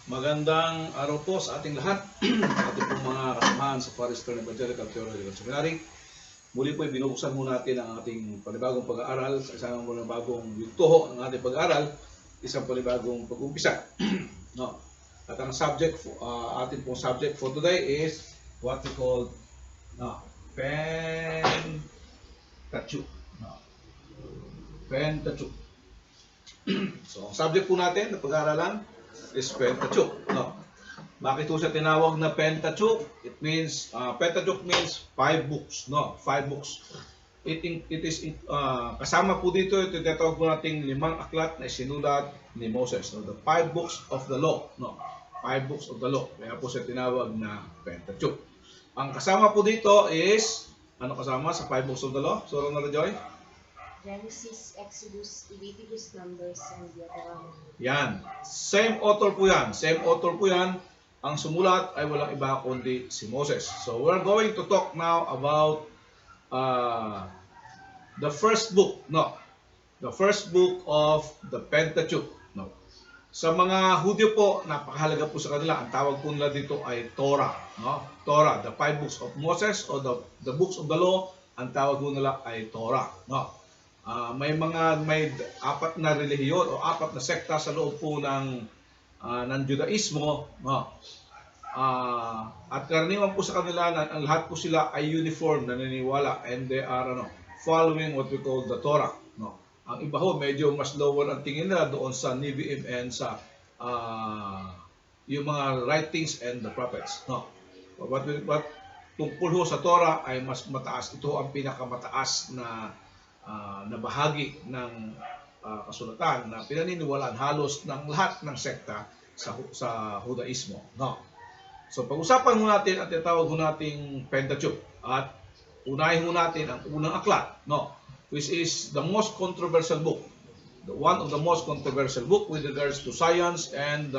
Magandang araw po sa ating lahat, ating pong mga kasamahan sa Forester Evangelical Theological Seminary. Muli po binubuksan mo natin ang ating panibagong pag-aaral sa isang panibagong yugto ng ating pag-aaral, isang panibagong pag-umpisa. No? At ang subject, ating pong subject for today is what we call Pentateuch. Pentateuch. So, ang subject po natin na pag-aaralan is Pentateuch. No? Bakit po siya tinawag na Pentateuch? It means, Pentateuch means 5 books. No? 5 books. It is, kasama po dito, ito tinatawag po nating 5 aklat na isinulat ni Moses. No? The 5 books of the law. No? 5 books of the law. Kaya po siya tinawag na Pentateuch. Ang kasama po dito is, ano kasama sa 5 books of the law? So, Ronald Joy? Genesis, Exodus, Leviticus, Numbers, and Deuteronomy. Yan. Same author po yan. Same author po yan. Ang sumulat ay walang iba kundi si Moses. So we're going to talk now about the first book. No. The first book of the Pentateuch. No. Sa mga Hudyo po, napakahalaga po sa kanila. Ang tawag po nila dito ay Torah. No? Torah, the 5 books of Moses or the books of the law, ang tawag po nila ay Torah. No. May 4 na relihiyon o 4 na sekta sa loob po ng Judaismo, no? At karaniwan po sa kanila ang lahat po sila ay uniform, naniniwala, and they are following what we call the Torah, no? Ang iba ho medyo mas lower ang tingin nila doon sa Nevi'im and sa yung mga writings and the prophets, no? What tungkol ho sa Torah ay mas mataas. Ito ang pinakamataas na bahagi ng kasulatan na pinaniniwalaan halos ng lahat ng sekta sa Judaismo. No? So pag-usapan mo natin at itawag mo nating Pentateuch at unahin mo natin ang unang aklat, no? Which is the most controversial book. One of the most controversial book with regards to science and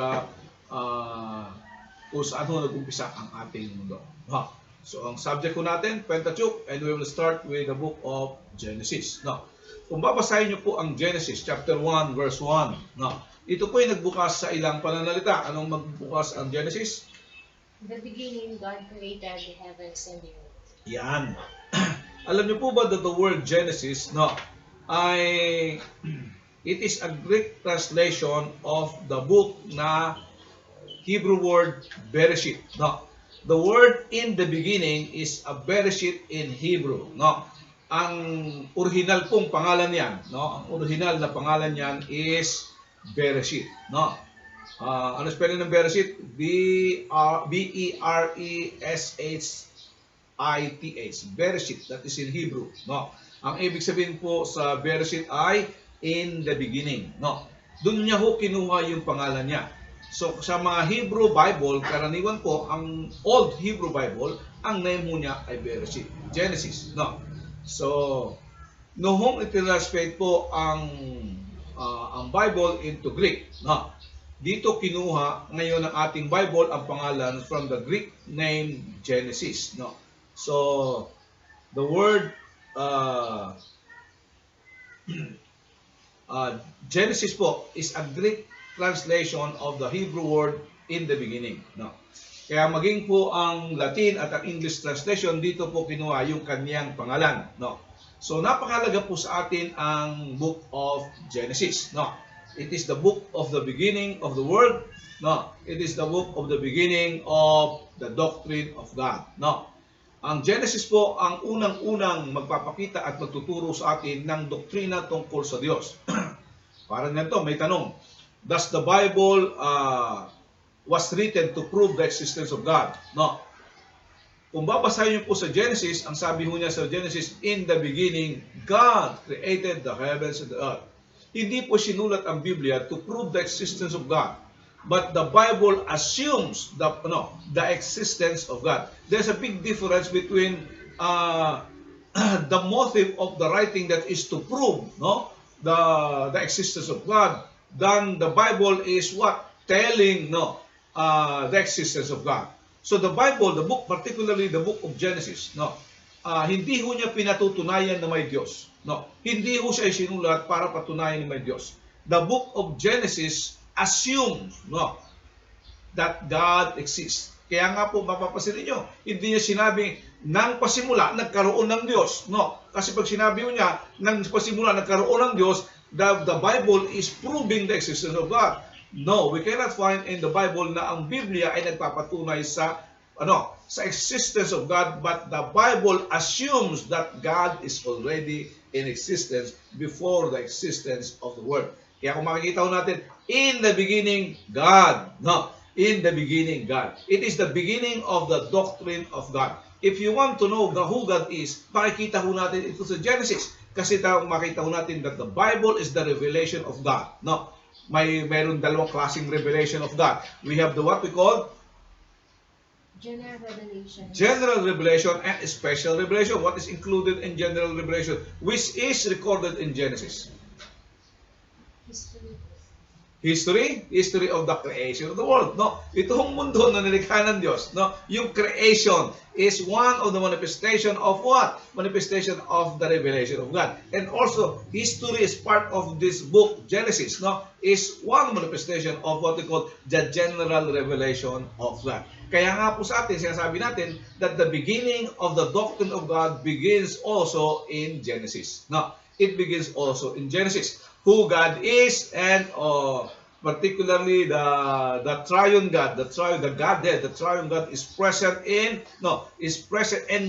kung saan ho nag-umpisa ang ating mundo. No? So, ang subject ko natin, Pentateuch, and we will start with the book of Genesis. No? Kung babasahin niyo po ang Genesis, chapter 1, verse 1, no? Ito po ay nagbukas sa ilang pananalita. Anong magbukas ang Genesis? In the beginning, God created the heavens and the earth. Yan. Alam niyo po ba that the word Genesis, no, it is a Greek translation of the book na Hebrew word Bereshit. No? The word in the beginning is a Bereshit in Hebrew, no? Ang original pong pangalan niyan, no? Ang original na pangalan niyan is Bereshit, no? Ano spelling ng Bereshit? B-E-R-E-S-H-I-T-H. Bereshit, that is in Hebrew, no? Ang ibig sabihin po sa Bereshit ay in the beginning, no? Doon niya ho kinuha yung pangalan niya. So, sa mga Hebrew Bible, karaniwan po, ang Old Hebrew Bible, ang name mo niya ay Bereshit, Genesis, no? So, noong itinranslate po ang Bible into Greek, no? Dito kinuha ngayon ng ating Bible ang pangalan from the Greek name Genesis, no? So, the word Genesis po is a Greek translation of the Hebrew word in the beginning. No? Kaya maging po ang Latin at ang English translation, dito po kinuha yung kanyang pangalan. No? So napakahalaga po sa atin ang book of Genesis. No? It is the book of the beginning of the world. No? It is the book of the beginning of the doctrine of God. No? Ang Genesis po ang unang-unang magpapakita at magtuturo sa atin ng doktrina tungkol sa Diyos. Parang ganito, may tanong. Does the Bible was written to prove the existence of God? No. Kung babasahin niyo po sa Genesis, ang sabi ho niya sa Genesis, in the beginning, God created the heavens and the earth. Hindi po sinulat ang Biblia to prove the existence of God. But the Bible assumes the existence of God. There's a big difference between the motive of the writing that is to prove the existence of God, then the Bible is what? Telling the existence of God. So the Bible, the book, particularly the book of Genesis, hindi ho niya pinatutunayan na may Diyos. No, hindi ho siya isinulat para patunayan na may Diyos. The book of Genesis assumes that God exists. Kaya nga po, mapapasin niyo, hindi niya sinabi, nang pasimula, nagkaroon ng Diyos. No. Kasi pag sinabi niya, nang pasimula, nagkaroon ng Diyos, the Bible is proving the existence of God. No, we cannot find in the Bible na ang Biblia ay nagpapatunay sa existence of God, but the Bible assumes that God is already in existence before the existence of the world. Kaya kung makikita natin, in the beginning, God. No, in the beginning, God. It is the beginning of the doctrine of God. If you want to know who God is, makikita ho natin ito sa Genesis. Kasi makita ho natin that the Bible is the revelation of God. No, mayroon dalawang klaseng revelation of God. We have the what we call general revelation. General revelation and special revelation. What is included in general revelation? Which is recorded in Genesis? History of the creation of the world. No, itong mundo na nilikha ng Diyos, no, yung creation is one of the manifestation of what? Manifestation of the revelation of God. And also, history is part of this book, Genesis, no, is one manifestation of what we call the general revelation of God. Kaya nga po sa atin, sinasabi natin that the beginning of the doctrine of God begins also in Genesis. No, it begins also in Genesis. Who God is, and particularly the triune God, the Godhead, the triune God is present in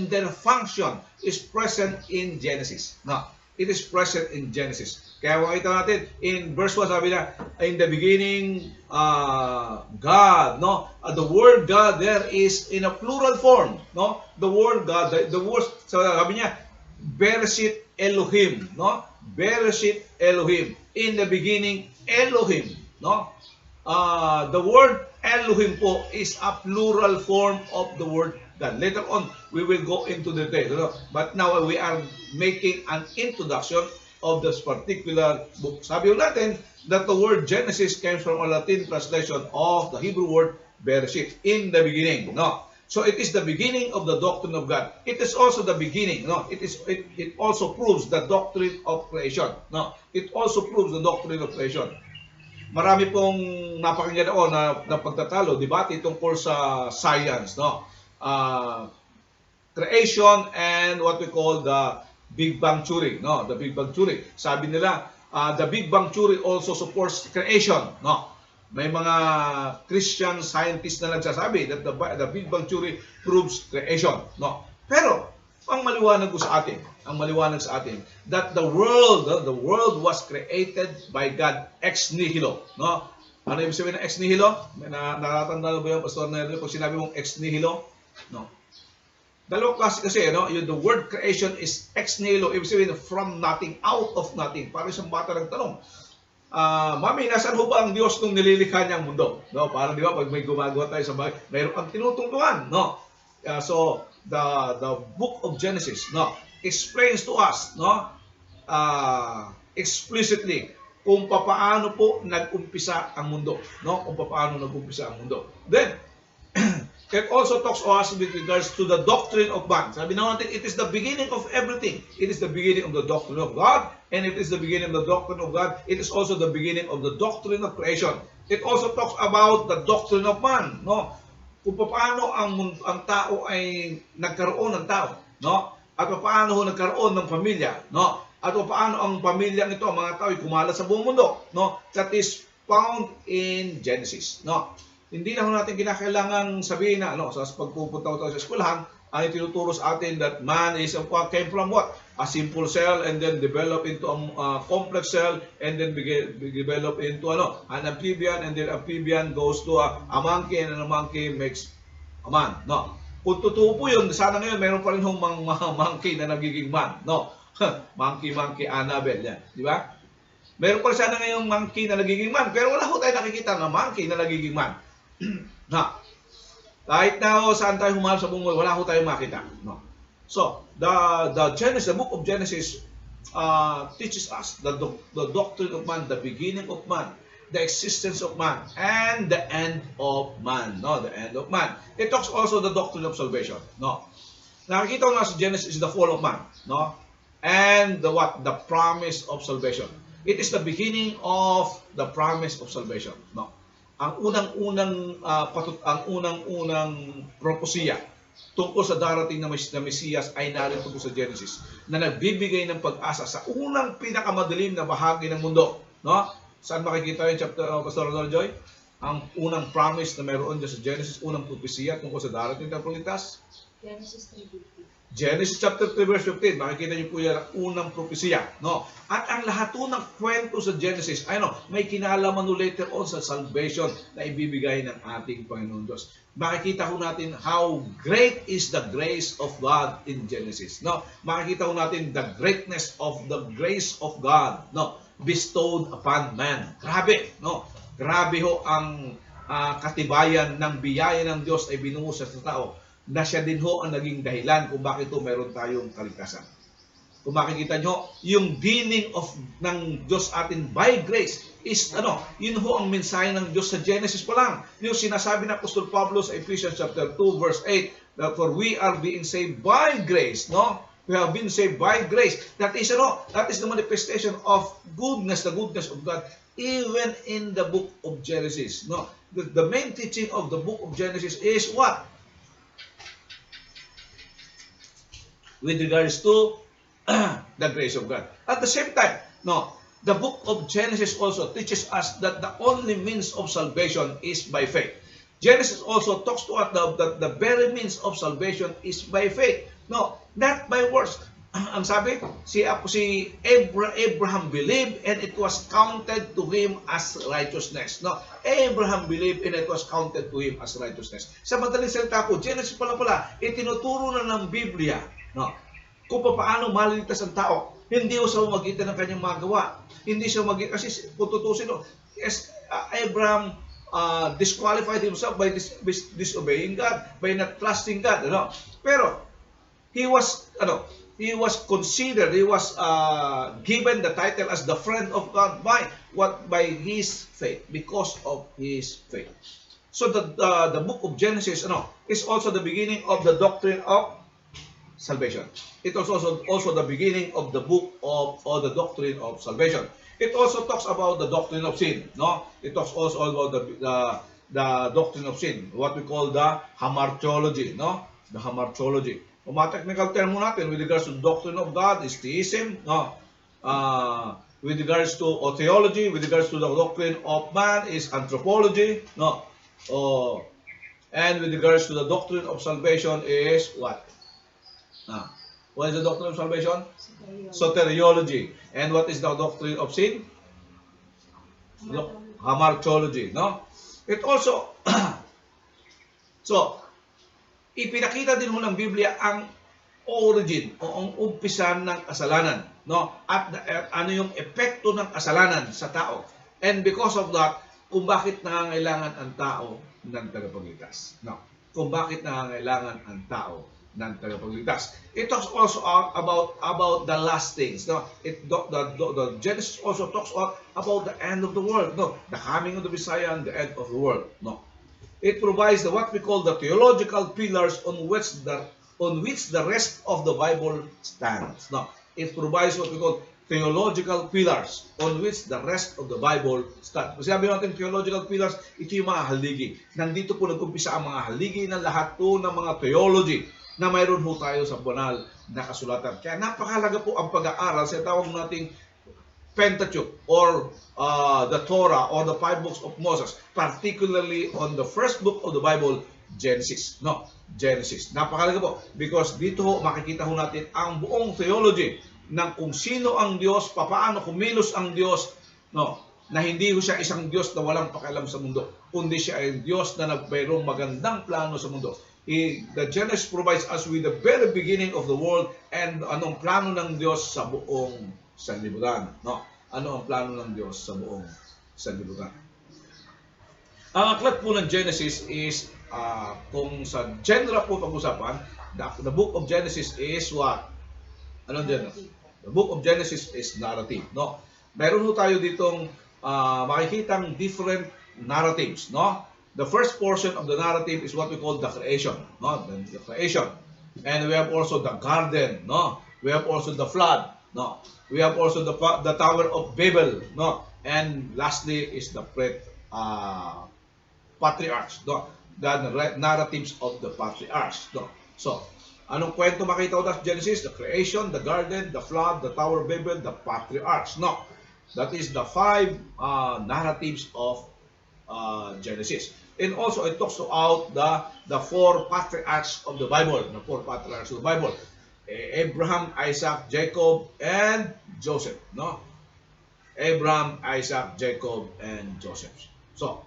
their function is present in Genesis. No, it is present in Genesis. Kaya makita natin in verse 1, sabi na, in the beginning God, no, the word God there is in a plural form, no, the word God, the word, sabi niya, Bereshit Elohim, no, Bereshit Elohim. In the beginning, Elohim. No? The word Elohim po is a plural form of the word God. Later on, we will go into detail. No? But now we are making an introduction of this particular book. Sabi natin that the word Genesis came from a Latin translation of the Hebrew word Bereshit, in the beginning. No? So it is the beginning of the doctrine of God. It is also the beginning. No, it also proves the doctrine of creation. No, it also proves the doctrine of creation. Marami pong napakinggan ako na pagtatalo, debate tungkol sa science, no? Creation and what we call the Big Bang Theory, no? The Big Bang Theory. Sabi nila, the Big Bang Theory also supports creation, no? May mga Christian scientists na nagsasabi that the Big Bang Theory proves creation. No. Pero ang maliwanag sa atin that the world was created by God ex nihilo. No. Ano ibig sabihin ng ex nihilo? Nakatanda ba yung Pastor Nerlo pag sinabi mong ex nihilo? No. Dalawang klase kasi, no? The word creation is ex nihilo, ibig sabihin from nothing, out of nothing. Parang isang bata nagtanong, Mami, nasaan ho ba ang Diyos nung nililikha niya ang mundo? No, parang di ba pag may gumagawa tayo sa bahay, mayroon kang tinutungtungan, no? So the book of Genesis, no, explains to us, no, explicitly kung paano po nag-umpisa ang mundo, no? Kung paano nag-umpisa ang mundo. Then it also talks to us with regards to the doctrine of man. Sabi natin, it is the beginning of everything. It is the beginning of the doctrine of God, and it is the beginning of the doctrine of God. It is also the beginning of the doctrine of creation. It also talks about the doctrine of man, no? Kung paano ang tao ay nagkaroon ng tao, no? At paano nagkaroon ng pamilya, no? At paano ang pamilya nito, ang mga tao ay kumalat sa buong mundo, no? That is found in Genesis, no? Hindi na natin kinakailangan sabihin na sa pagpupunta tayo sa eskwelahan, ay tinuturo sa atin that man came from what? A simple cell and then develop into a complex cell and then develop into an amphibian, and then amphibian goes to a monkey, and a monkey makes a man. No. Kung totoo po yun, sana ngayon mayroon pa rin mga monkey na nagiging man. No. Monkey, Annabelle. Yan. Di ba? Meron pa rin sana ngayong monkey na nagiging man, pero wala ho tayo nakikita na monkey na nagiging man. Na kahit na saan tayo humahal sa buong mundo, wala ko tayong makita. No. So, the book of Genesis teaches us the doctrine of man, the beginning of man, the existence of man, and the end of man. No, the end of man. It talks also the doctrine of salvation. No. Nakikita ko nga sa Genesis is the fall of man. No. And the promise of salvation. It is the beginning of the promise of salvation. No. ang unang-unang propesya tungkol sa darating na Mesiyas ay narito po sa Genesis na nagbibigay ng pag-asa sa unang pinakamadilim na bahagi ng mundo, no? Saan makikita yung chapter, Pastor Ronald Joy? Ang unang promise na mayroon dyan sa Genesis, unang propesya tungkol sa darating na pagligtas. Genesis 3:15. Genesis chapter 3 verse 15, makikita niyo po yan ang unang propesya, no? At ang lahat po ng kwento sa Genesis, may kinalaman later on sa salvation na ibibigay ng ating Panginoon Diyos. Makikita ko natin how great is the grace of God in Genesis, no? Makikita ko natin the greatness of the grace of God, no? Bestowed upon man. Grabe, no? Grabe ho ang katibayan ng biyaya ng Diyos ay binuhos sa tao, na siya din ho ang naging dahilan kung bakit ho meron tayong kaligtasan. Kung makikita nyo, yung dealing ng Diyos atin by grace is, yun ho ang mensahe ng Diyos sa Genesis pa lang. Yung sinasabi ng Apostol Pablo sa Ephesians chapter 2 verse 8, that for we are being saved by grace, no? We have been saved by grace. That is, that is the manifestation of goodness, the goodness of God, even in the book of Genesis, no? The main teaching of the book of Genesis is what? With regards to the grace of God. At the same time, the book of Genesis also teaches us that the only means of salvation is by faith. Genesis also talks to us that the very means of salvation is by faith. No, not by works. Ang sabi, si Abraham believed and it was counted to him as righteousness. No, Abraham believed and it was counted to him as righteousness. Sa madaling salita po, Genesis pala itinuturo na ng Biblia, no, kung paano maliligtas ang tao. Hindi siya magitan ng kanyang mga gawa. Hindi siya magitan, kasi kung tutusin, Abraham disqualified himself by disobeying God, by not trusting God. Pero, he was considered, he was given the title as the friend of God by his faith, because of his faith. So the book of Genesis is also the beginning of the doctrine of salvation. It was also the beginning of the book of, or the doctrine of salvation. It also talks about the doctrine of sin. No, it talks also about the doctrine of sin, what we call the hamartiology. No, the hamartiology. Kung technical term mo natin with regards to the doctrine of God is theism. No, with regards to theology, with regards to the doctrine of man is anthropology. No, and with regards to the doctrine of salvation is what? What is the doctrine of salvation? Soteriology. And what is the doctrine of sin? Hamartiology. No? It also, so, ipinakita din ho ng Biblia ang origin o ang umpisan ng kasalanan. No? At ano yung epekto ng kasalanan sa tao. And because of that, kung bakit nangangailangan ang tao ng tagapagligtas. No? Kung bakit nangangailangan ang tao ng tagapagligtas. It talks also about the last things. No, the Genesis also talks about the end of the world. No, the coming of the Messiah and the end of the world. No, it provides what we call the theological pillars on which the rest of the Bible stands. No, it provides what we call theological pillars on which the rest of the Bible stands. Kasi sabi natin theological pillars, ito yung mga haligi. Nandito po nag-umpisa ang mga haligi ng lahat po ng mga theology na mayroon ho tayo sa banal na kasulatan. Kaya napakahalaga po ang pag-aaral sa tawag nating Pentateuch or the Torah or the 5 books of Moses, particularly on the first book of the Bible, Genesis. No, Genesis. Napakahalaga po because dito ho makikita ho natin ang buong theology ng kung sino ang Diyos, paano kumilos ang Diyos, no, na hindi ho siya isang Diyos na walang pakialam sa mundo, kundi siya ay Diyos na mayroong magandang plano sa mundo. The Genesis provides us with the very beginning of the world and anong plano ng Diyos sa buong sanlibutan. No? Ano ang plano ng Diyos sa buong sanlibutan? Ang aklat po ng Genesis is, kung sa genre po pag-usapan, the book of Genesis is what? Anong genre? The book of Genesis is narrative. No? Meron po tayo ditong makikitang different narratives. No? The first portion of the narrative is what we call the creation, no? The creation. And we have also the garden, no? We have also the flood, no? We have also the Tower of Babel, no? And lastly is the patriarchs. No? The narratives of the patriarchs. No? So, anong kwento makita ko sa Genesis? The creation, the garden, the flood, the Tower of Babel, the patriarchs. No? That is the five narratives of Genesis. And also, it talks about the four patriarchs of the Bible. The four patriarchs of the Bible. Abraham, Isaac, Jacob, and Joseph. No? Abraham, Isaac, Jacob, and Joseph. So,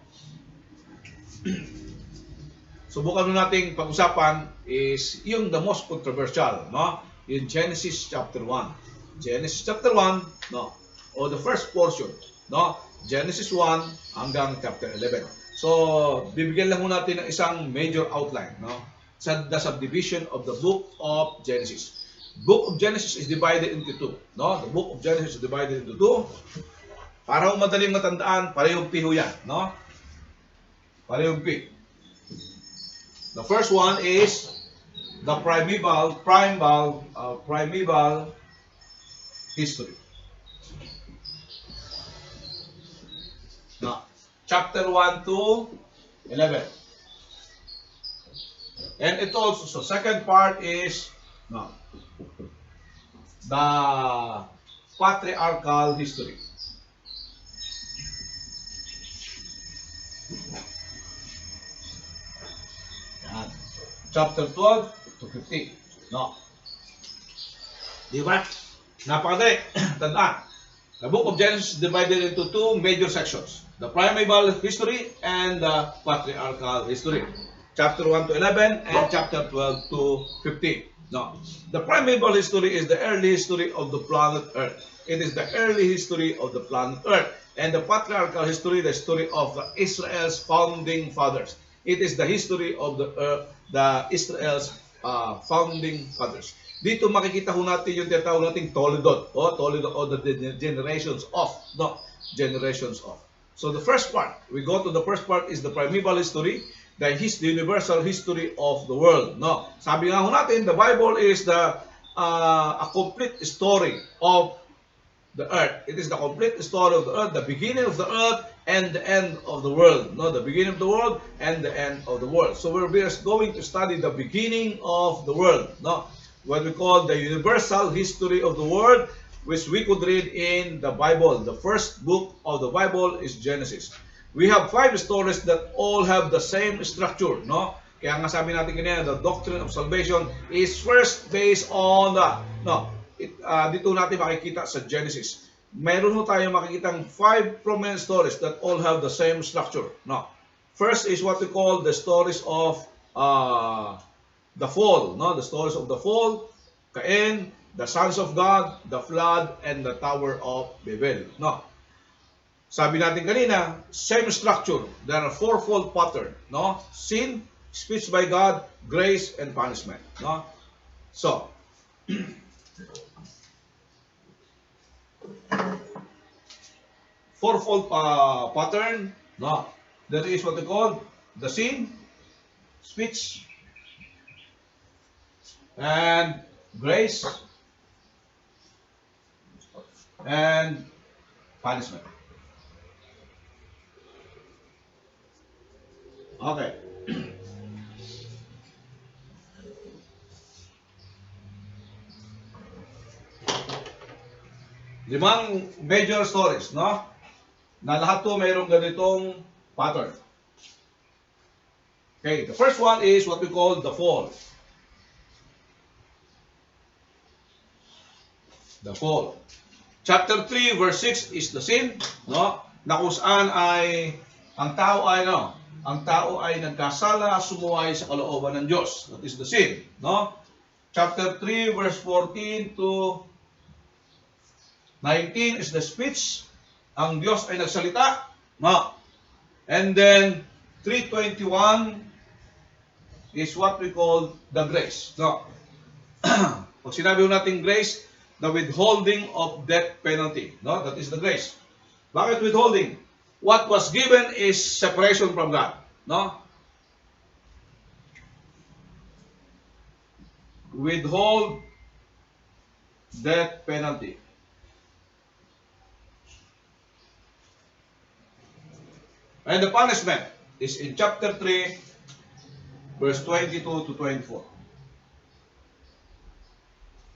subukan mo nating pag-usapan is yung the most controversial, no? In Genesis chapter 1. Genesis chapter 1, no? O the first portion, no? Genesis 1 hanggang chapter 11. So, bibigyan lang mo natin ng isang major outline, no? Sa the subdivision of the book of Genesis. Book of Genesis is divided into two, no? The book of Genesis is divided into two. Para madaling matandaan, parehong piho yan, no? Parehong pi. The first one is the primeval history. Now, chapter 1 to 11. And it also, so second part is no, the patriarchal history. Yan. Chapter 12 to 15. No. Di ba? Napakadali. Tandaan. The book of Genesis is divided into two major sections. The primeval history and the patriarchal history. Chapter 1 to 11 and chapter 12 to 15. No. The primeval history is the early history of the planet Earth. It is the early history of the planet Earth. And the patriarchal history, the story of Israel's founding fathers. It is the history of the Israel's founding fathers. Dito makikita ho natin yung tinatawag nating Toledot o the generations of, no, generations of. So the first part, we go to the first part is the primeval history, the universal history of the world. No, sabi nga ho natin, the Bible is a complete story of the earth. It is the complete story of the earth, the beginning of the earth and the end of the world. No, the beginning of the world and the end of the world. So we're going to study the beginning of the world. No, what we call the universal history of the world, which we could read in the Bible. The first book of the Bible is Genesis. We have 5 stories that all have the same structure. No, kaya nga sabi natin kanina, the doctrine of salvation is first based on the dito natin makikita sa Genesis. Mayroon ho tayo makikitang 5 prominent stories that all have the same structure. No. First is what we call the stories of the fall. No, the stories of the fall, Cain, the sons of God, the flood, and the Tower of Babel. No. Sabi natin kanina, same structure. There are 4-fold pattern. No, sin, speech by God, grace, and punishment. No, so. Fourfold pattern. No, that is what we call the sin, speech, and grace, and punishment. Okay. Limang major stories, no? Na lahat to mayroong ganitong pattern. Okay, the first one is what we call the fall. The fall. Chapter 3 verse 6 is the sin, no? Na kung saan ay ang tao ay nagkasala, sumuway sa kalooban ng Diyos. That is the sin, no? Chapter 3 verse 14 to 19 is the speech. Ang Diyos ay nagsalita. No. And then 3:21 is what we call the grace. No. Pag sinabi natin grace, the withholding of death penalty. No, that is the grace. Bakit withholding? What was given is separation from God. No? Withhold death penalty. And the punishment. is in chapter 3, verse 22 to 24.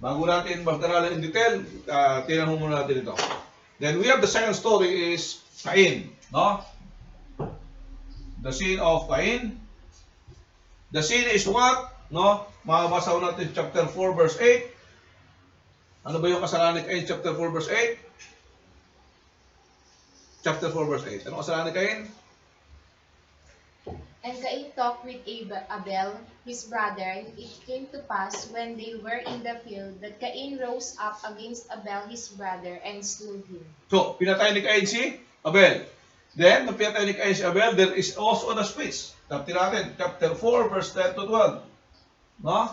Bago natin magdarala in detail, tinanong muna natin ito. Then we have the second story is Cain, no? The sin of Cain. The sin is what? No? Mabasa natin chapter 4 verse 8. Ano ba yung kasalanan ni Cain? Chapter 4 verse 8. Chapter 4 verse 8. Ano kasalanan ni Cain? And Cain talked with Abel, his brother. It came to pass, when they were in the field, that Cain rose up against Abel, his brother, and slew him. So, pinatay ni Cain si Abel. Then, nung pinatay ni Cain si Abel, there is also a speech. Tapos natin, chapter 4, verse 10 to 12. No?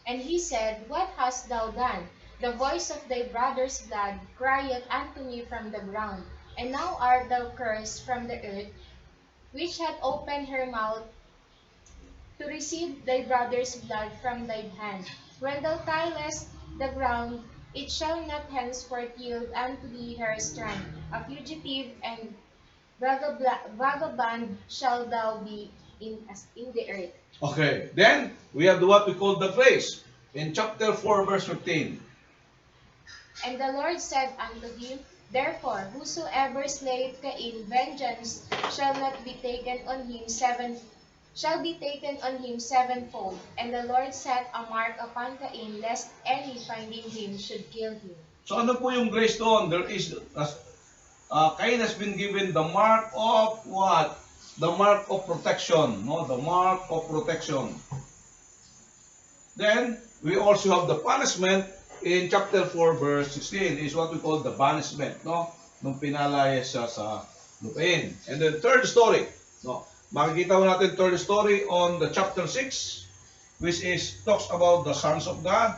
And he said, What hast thou done? The voice of thy brother's blood crieth unto me from the ground. And now art thou cursed from the earth, which hath opened her mouth to receive thy brother's blood from thy hand. When thou tillest the ground, it shall not henceforth yield unto thee her strength. A fugitive and vagabond shall thou be in the earth. Okay. Then, we have what we call the grace. In chapter 4, verse 15. And the Lord said unto him, Therefore, whosoever slayeth Cain, vengeance shall be taken on him sevenfold. And the Lord set a mark upon Cain, lest any finding him should kill him. So, ano po yung grace doon? There is, Cain has been given the mark of what? The mark of protection. No? The mark of protection. Then, we also have the punishment in chapter 4, verse 16 is what we call the banishment, no? Nung pinalaya siya sa lupain. And then third story, no? Makikita mo natin third story on the chapter 6, which is talks about the sons of God.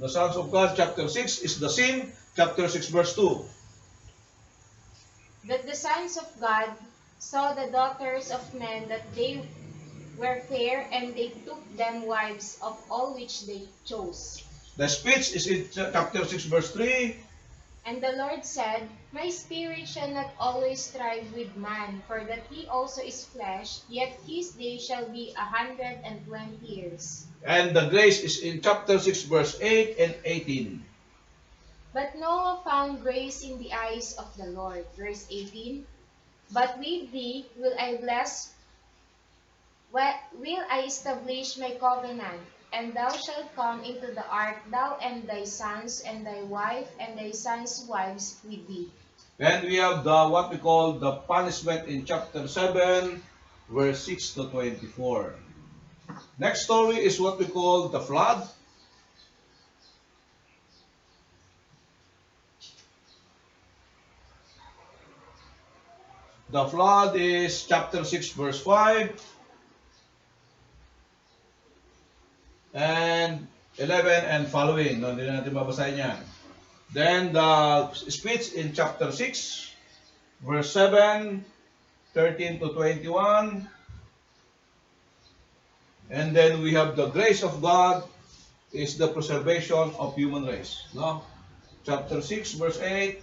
The sons of God, chapter 6 is the sin, chapter 6, verse 2. That the sons of God saw the daughters of men, that they were fair, and they took them wives of all which they chose. The speech is in chapter 6, verse 3. And the Lord said, My spirit shall not always strive with man, for that he also is flesh, yet his days shall be 120 years. And the grace is in chapter 6, verse 8 and 18. But Noah found grace in the eyes of the Lord. Verse 18, But with thee will I will I establish my covenant, and thou shalt come into the ark, thou and thy sons, and thy wife, and thy sons' wives with thee. And we have the what we call the punishment in chapter 7, verse 6 to 24. Next story is what we call the flood. The flood is chapter 6, verse 5. And 11 and following. No, hindi na natin babasahin yan. Then the speech in chapter 6, verse 7, 13 to 21. And then we have the grace of God is the preservation of human race. No? Chapter 6, verse 8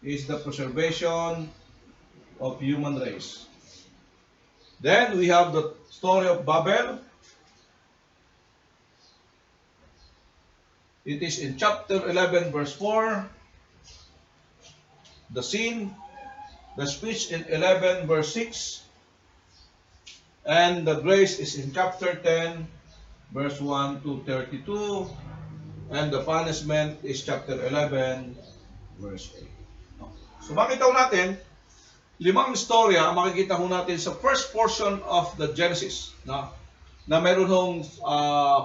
is the preservation of human race. Then we have the story of Babel. It is in chapter 11, verse 4. The sin, the speech in 11, verse 6. And the grace is in chapter 10, verse 1 to 32. And the punishment is chapter 11, verse 8. So makita natin, 5 istorya ang makikita natin sa first portion of the Genesis. No? Na meron hong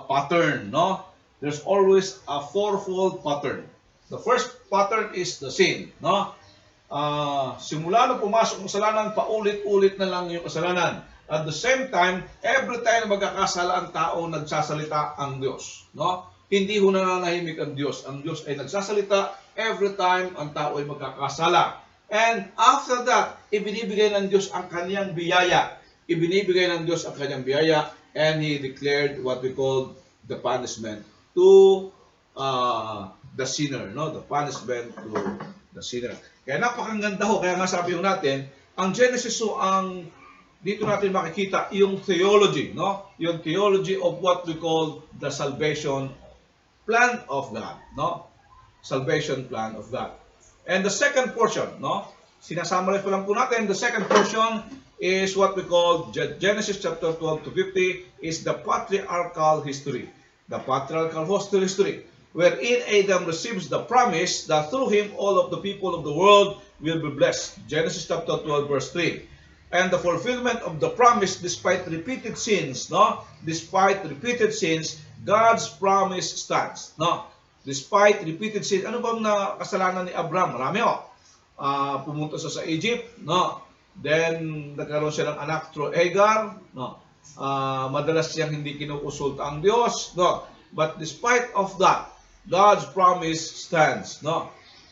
pattern, no? There's always a fourfold pattern. The first pattern is the sin, no? Simula na pumasok ang kasalanan, paulit-ulit na lang yung kasalanan. At the same time, every time na magkakasala ang tao, nagsasalita ang Diyos, no? Hindi ho nananahimik ang Diyos. Ang Diyos ay nagsasalita every time ang tao ay magkakasala. And after that, ibinibigay ng Diyos ang kanyang biyaya. Ibinibigay ng Diyos ang kanyang biyaya, and He declared what we call the punishment to the sinner, no? The punishment to the sinner. Kaya napakaganda ho. Kaya nga sabi ho natin, Ang Genesis so ang dito natin makikita yung theology, no? Yung theology of what we call the salvation plan of God, no? Salvation plan of God. And the second portion, no? Sinasummarize pa lang po natin, the second portion is what we call Genesis chapter 12 to 50 is the patriarchal history. The patriarchal history, wherein Adam receives the promise that through him all of the people of the world will be blessed. Genesis chapter 12 verse 3. And the fulfillment of the promise despite repeated sins, no? Despite repeated sins, God's promise stands, no? Despite repeated sins. Ano bang na kasalanan ni Abraham? Marami oh. Pumunta sa Egypt, no? Then nagkaroon siya ng anak through Hagar, no? Madalas siyang hindi kinukonsulta ang Diyos, no? But despite of that, God's promise stands, no?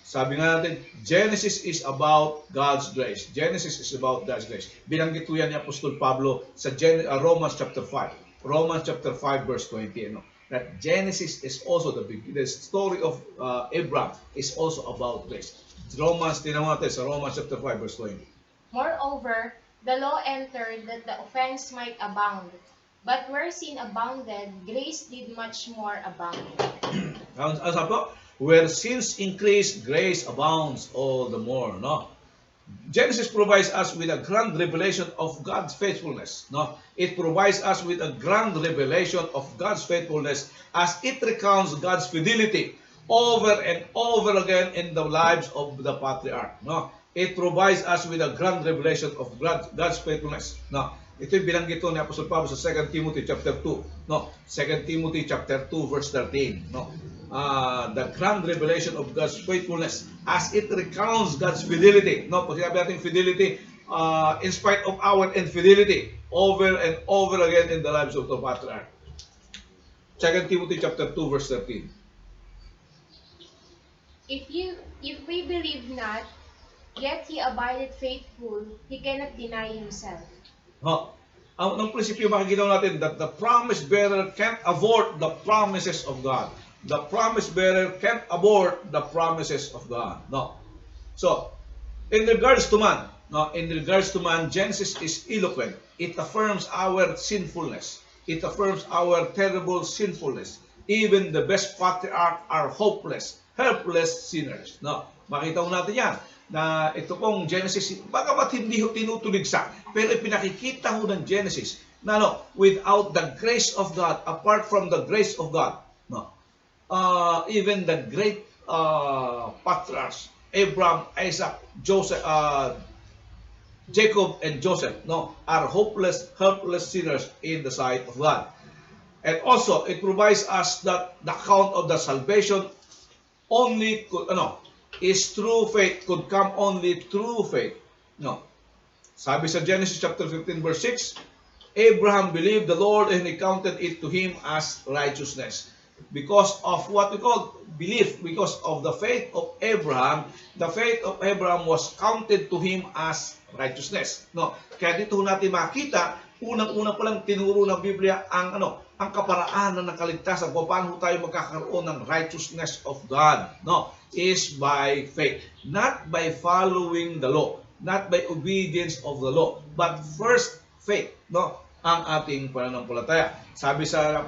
Sabi nga natin, Genesis is about God's grace. Genesis is about God's grace. Binanggit po yan ni Apostol Pablo sa Romans chapter 5. Romans chapter 5 verse 20. No? That Genesis is also the story of Abraham is also about grace. Romans, tinawag natin sa Romans chapter 5 verse 20. Moreover, the law entered that the offense might abound. But where sin abounded, grace did much more abound. Ang sabi po, where sins increase, grace abounds all the more. No? Genesis provides us with a grand revelation of God's faithfulness. No? It provides us with a grand revelation of God's faithfulness as it recounts God's fidelity over and over again in the lives of the patriarch. No? It provides us with a grand revelation of God's faithfulness. No? Ito yung binanggit ni Apostol Pablo sa 2 Timothy chapter 2. No? 2 Timothy chapter 2 verse 13. No? The grand revelation of God's faithfulness as it recounts God's fidelity. No, pag sinabi natin fidelity, in spite of our infidelity, over and over again in the lives of the patriarch. 2 Timothy chapter 2 verse 13. If we believe not, yet he abideth faithful, he cannot deny himself. No. Ang prinsipyo makikita natin that the promise bearer can't abort the promises of God. The promise bearer can't abort the promises of God. No. So, in regards to man, Genesis is eloquent. It affirms our sinfulness. It affirms our terrible sinfulness. Even the best patriarch are hopeless, helpless sinners. No. Makita mo natin yan na ito pong Genesis, bagamat hindi ho tinutuligsa, pero ipinakikita ho ng Genesis na without the grace of God, apart from the grace of God, even the great patriarchs, Abraham, Isaac, Joseph, Jacob, and Joseph, are hopeless, helpless sinners in the sight of God. And also, it provides us that the account of the salvation only could, is true faith, could come only through faith. No. Sabi sa Genesis chapter 15 verse 6, Abraham believed the Lord and he counted it to him as righteousness. Because of what we call belief, because of the faith of Abraham was counted to him as righteousness. No, kaya dito natin makita, unang-una pa lang tinuro ng Biblia ang kaparaanan ng kaligtasan, kung paano tayo magkakaroon ng righteousness of God. No, is by faith, not by following the law, not by obedience of the law, but first faith. No, ang ating pananampalataya. Sabi sa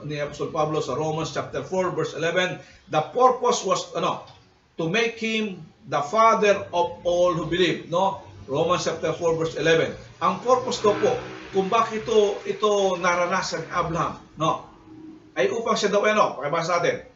ni Apostol Pablo sa Romans chapter 4 verse 11, the purpose was to make him the father of all who believe. No? Romans chapter 4 verse 11. Ang purpose ko po kung bakit ito naranasan ni Abraham, ay upang siya daw pakibasa natin.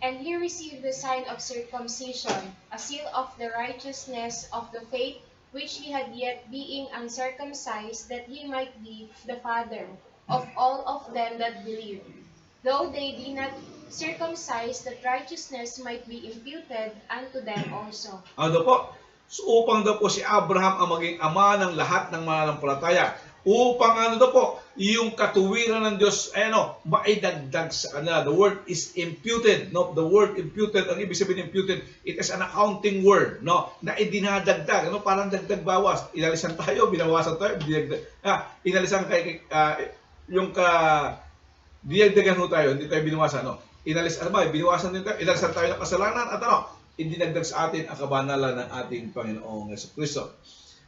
And he received the sign of circumcision, a seal of the righteousness of the faith which he had yet being uncircumcised, that he might be the father of all of them that believe, though they be not circumcised, that righteousness might be imputed unto them also. Ano po? So, upang daw po si Abraham ang maging ama ng lahat ng mananampalataya. Upang yung katuwiran ng Diyos, maidagdag sa kanila. The word is imputed. No? The word imputed, ang ibig sabihin imputed, it is an accounting word, na idinadagdag. Parang dagdag bawas. Inalisan tayo, binawasan tayo, inalisan dinagdagan tayo, hindi tayo binawasan. Binawasan din tayo, inalisan tayo ng kasalanan, at idinagdag sa atin ang kabanalan ng ating Panginoong Jesucristo.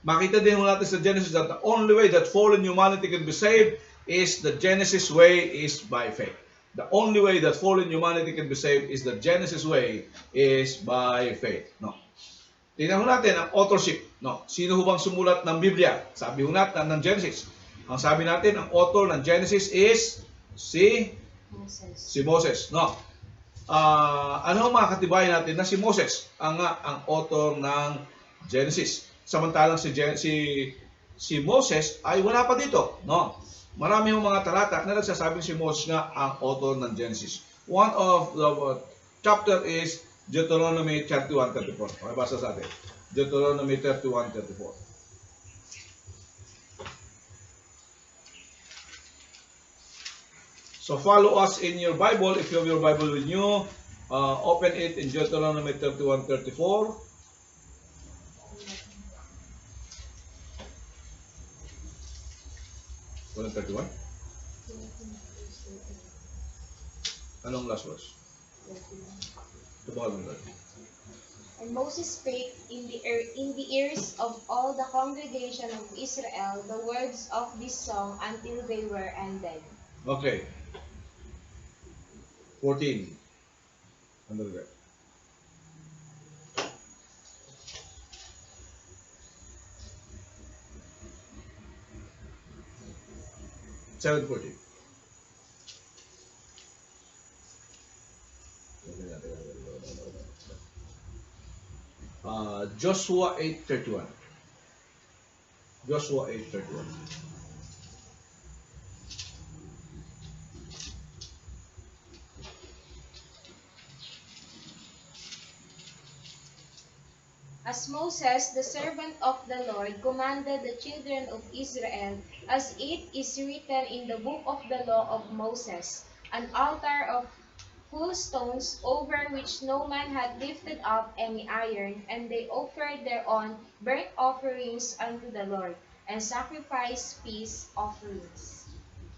Makita din natin sa Genesis that the only way that fallen humanity can be saved is the Genesis way is by faith. The only way that fallen humanity can be saved is the Genesis way is by faith. No. Tingnan mo natin ang authorship. No. Sino ho bang sumulat ng Biblia? Sabi ho natin ng Genesis. Ang sabi natin, ang author ng Genesis is si Moses. No. Ano ang makakatibayan natin na si Moses ang author ng Genesis? Samantalang si Moses ay wala pa dito, no? Marami yung mga talata na nagsasabing si Moses nga ang author ng Genesis. One of the chapter is Deuteronomy 31:34. Okay, basa sa atin. Deuteronomy 31:34. So follow us in your Bible. If you have your Bible with you, open it in Deuteronomy 31:34. Walang 31? Anong last verse? And Moses spake in the ears of all the congregation of Israel the words of this song until they were ended. Okay. 14. Under that. Joshua 8:31. Joshua 8:31. As Moses, the servant of the Lord, commanded the children of Israel, as it is written in the book of the law of Moses, an altar of full stones, over which no man had lifted up any iron, and they offered thereon burnt offerings unto the Lord, and sacrificed peace offerings.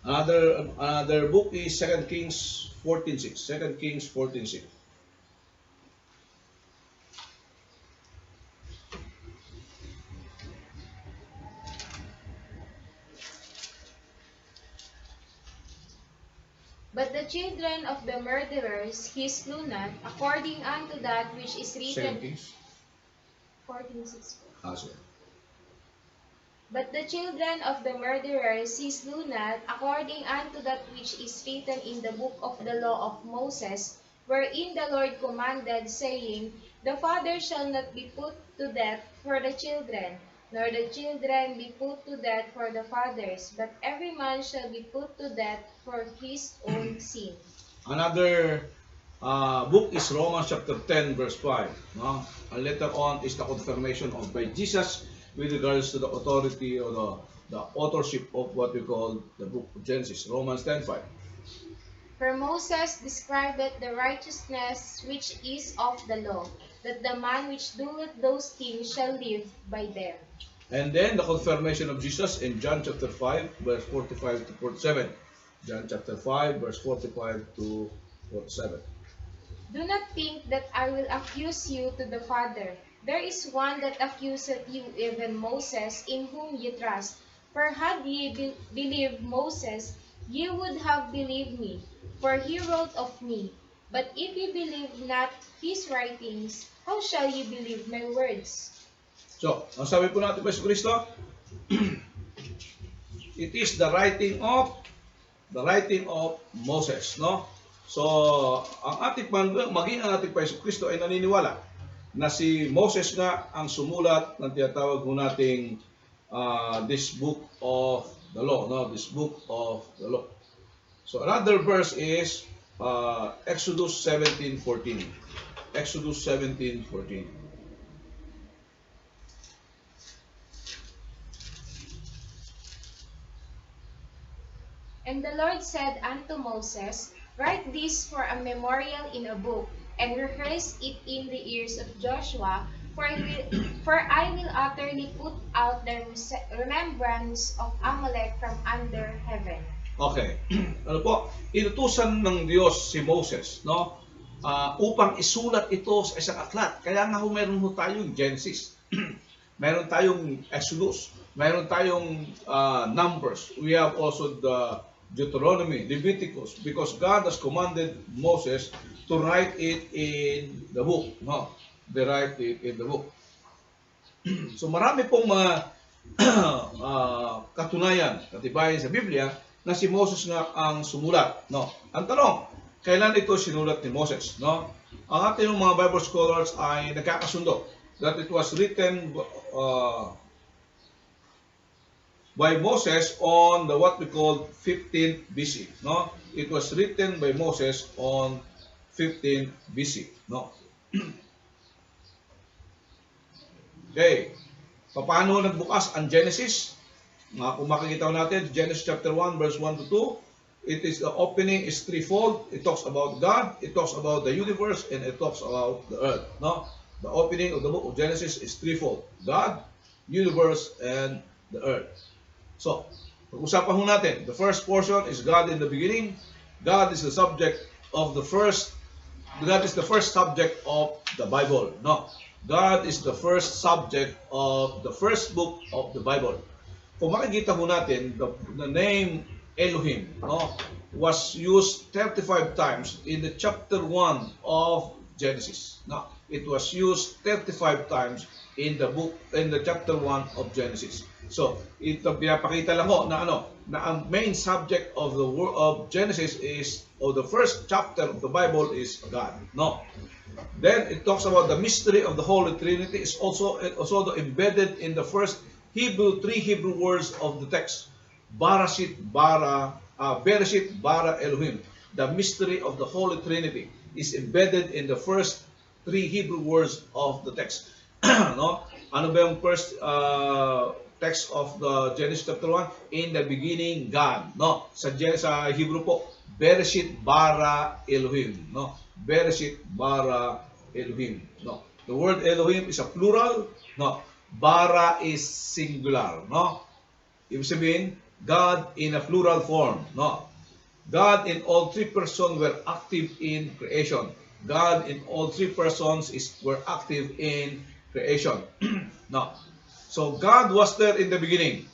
Another book is 2 Kings 14:6. 2 Kings 14:6. But the children of the murderers he slew not, according unto that which is 2 written. Kings. 14:6. Sorry. But the children of the murderers he slew not, according unto that which is written in the book of the law of Moses, wherein the Lord commanded, saying, The father shall not be put to death for the children, nor the children be put to death for the fathers, but every man shall be put to death for his own sin. Another book is Romans chapter 10 verse 5. No? And later on is the confirmation of by Jesus with regards to the authority or the authorship of what we call the book of Genesis. Romans 10:5. For Moses describeth the righteousness which is of the law, that the man which doeth those things shall live by them. And then the confirmation of Jesus in John chapter 5 verse 45 to 47. John chapter 5 verse 45 to 47. Do not think that I will accuse you to the Father. There is one that accuseth you, even Moses, in whom ye trust. For had ye believed Moses, ye would have believed me, for he wrote of me. But if ye believe not his writings, how shall ye believe my words? So, ang sabi po natin pa sa Kristo, it is the writing of Moses, no? So, ang ating maging ang ating Paiso Kristo ay naniniwala na si Moses nga ang sumulat ng tinatawag ho nating this book of the law, no? This book of the law. So, another verse is Exodus 17:14. Exodus 17:14. And the Lord said unto Moses, Write this for a memorial in a book, and rehearse it in the ears of Joshua, for I will utterly put out the remembrance of Amalek from under heaven. Okay. Ano po? Inutusan ng Diyos si Moses, no? upang isulat ito sa isang aklat. Kaya nga meron ho tayong Genesis, meron tayong Exodus, meron tayong Numbers. We have also the Deuteronomy, Leviticus, because God has commanded Moses to write it in the book. No, they write it in the book. So marami pong mga katunayan, katibayan sa Biblia na si Moses nga ang sumulat. No? Ang tanong, kailan ito sinulat ni Moses? No? Ang ating mga Bible scholars ay nagkakasundo that it was written by Moses on the what we call 15th BC. No? It was written by Moses on 15th BC. No? Okay. Paano nagbukas ang Genesis? Kung makikita natin, Genesis chapter 1, verse 1 to 2, the opening is threefold. It talks about God, it talks about the universe, and it talks about the earth. No? The opening of the book of Genesis is threefold. God, universe, and the earth. So, pag-usapan ho natin, the first portion is God in the beginning. God is the subject of the first, God is the first subject of the Bible. No? God is the first subject of the first book of the Bible. Kung makikita ho natin, the name Elohim, no, was used 35 times in the chapter 1 of Genesis. No, it was used 35 times in the chapter 1 of Genesis. So, ito pinapakita lang ho na na ang main subject of the of Genesis is, or the first chapter of the Bible is God. No. Then it talks about the mystery of the Holy Trinity is also embedded in the first three Hebrew words of the text. Bereshit bara Elohim. The mystery of the Holy Trinity is embedded in the first three Hebrew words of the text. No? Ano ba yung first text of the Genesis chapter 1? In the beginning, God. No? Sa Hebrew po, Bereshit bara Elohim. No? Bereshit bara Elohim. No. The word Elohim is a plural. No. Bara is singular. No. Ibig sabihin, God in a plural form. No. God in all three persons were active in creation. God in all three persons were active in creation. No. So God was there in the beginning.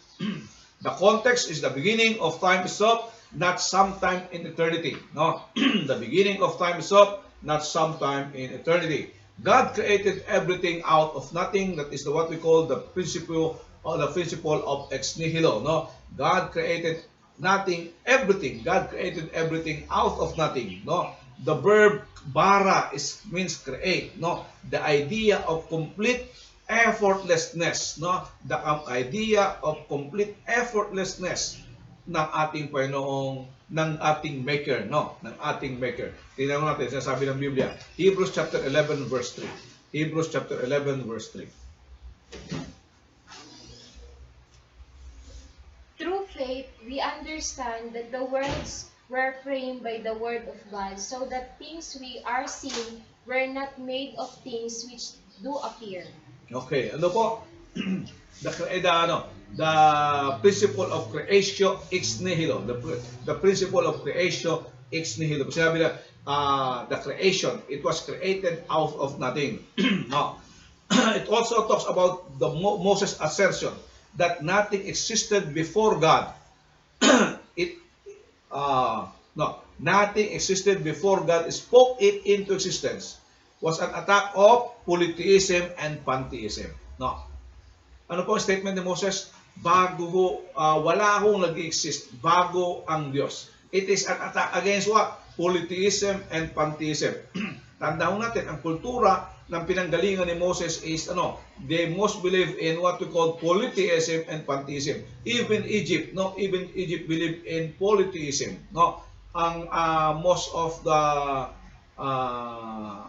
The context is the beginning of time itself, not sometime in eternity. No, the beginning of time itself, not sometime in eternity. God created everything out of nothing. That is what we call the principle of ex nihilo. No, God created nothing, everything. God created everything out of nothing. No, the verb bara means create. No, the idea of complete effortlessness. No, the idea of complete effortlessness ng ating Panginoong, ng ating Maker, no? Ng ating Maker. Tingnan natin, sinasabi ng Biblia. Hebrews chapter 11 verse 3. Hebrews chapter 11 verse 3. Through faith, we understand that the worlds were framed by the word of God, so that things we are seeing were not made of things which do appear. Okay, ano po? The principle of creation ex nihilo. The principle of creation ex nihilo. Sinabi na, the creation, it was created out of nothing. No. It also talks about the Moses' assertion that nothing existed before God. Nothing existed before God spoke it into existence. Was an attack of polytheism and pantheism. No. Ano po ang statement ni Moses? Wala hong nag-exist bago ang Diyos. It is an attack against what? Polytheism and pantheism. Tandaan natin, ang kultura ng pinanggalingan ni Moses is they most believe in what we call polytheism and pantheism. Even Egypt believe in polytheism. No, ang most of the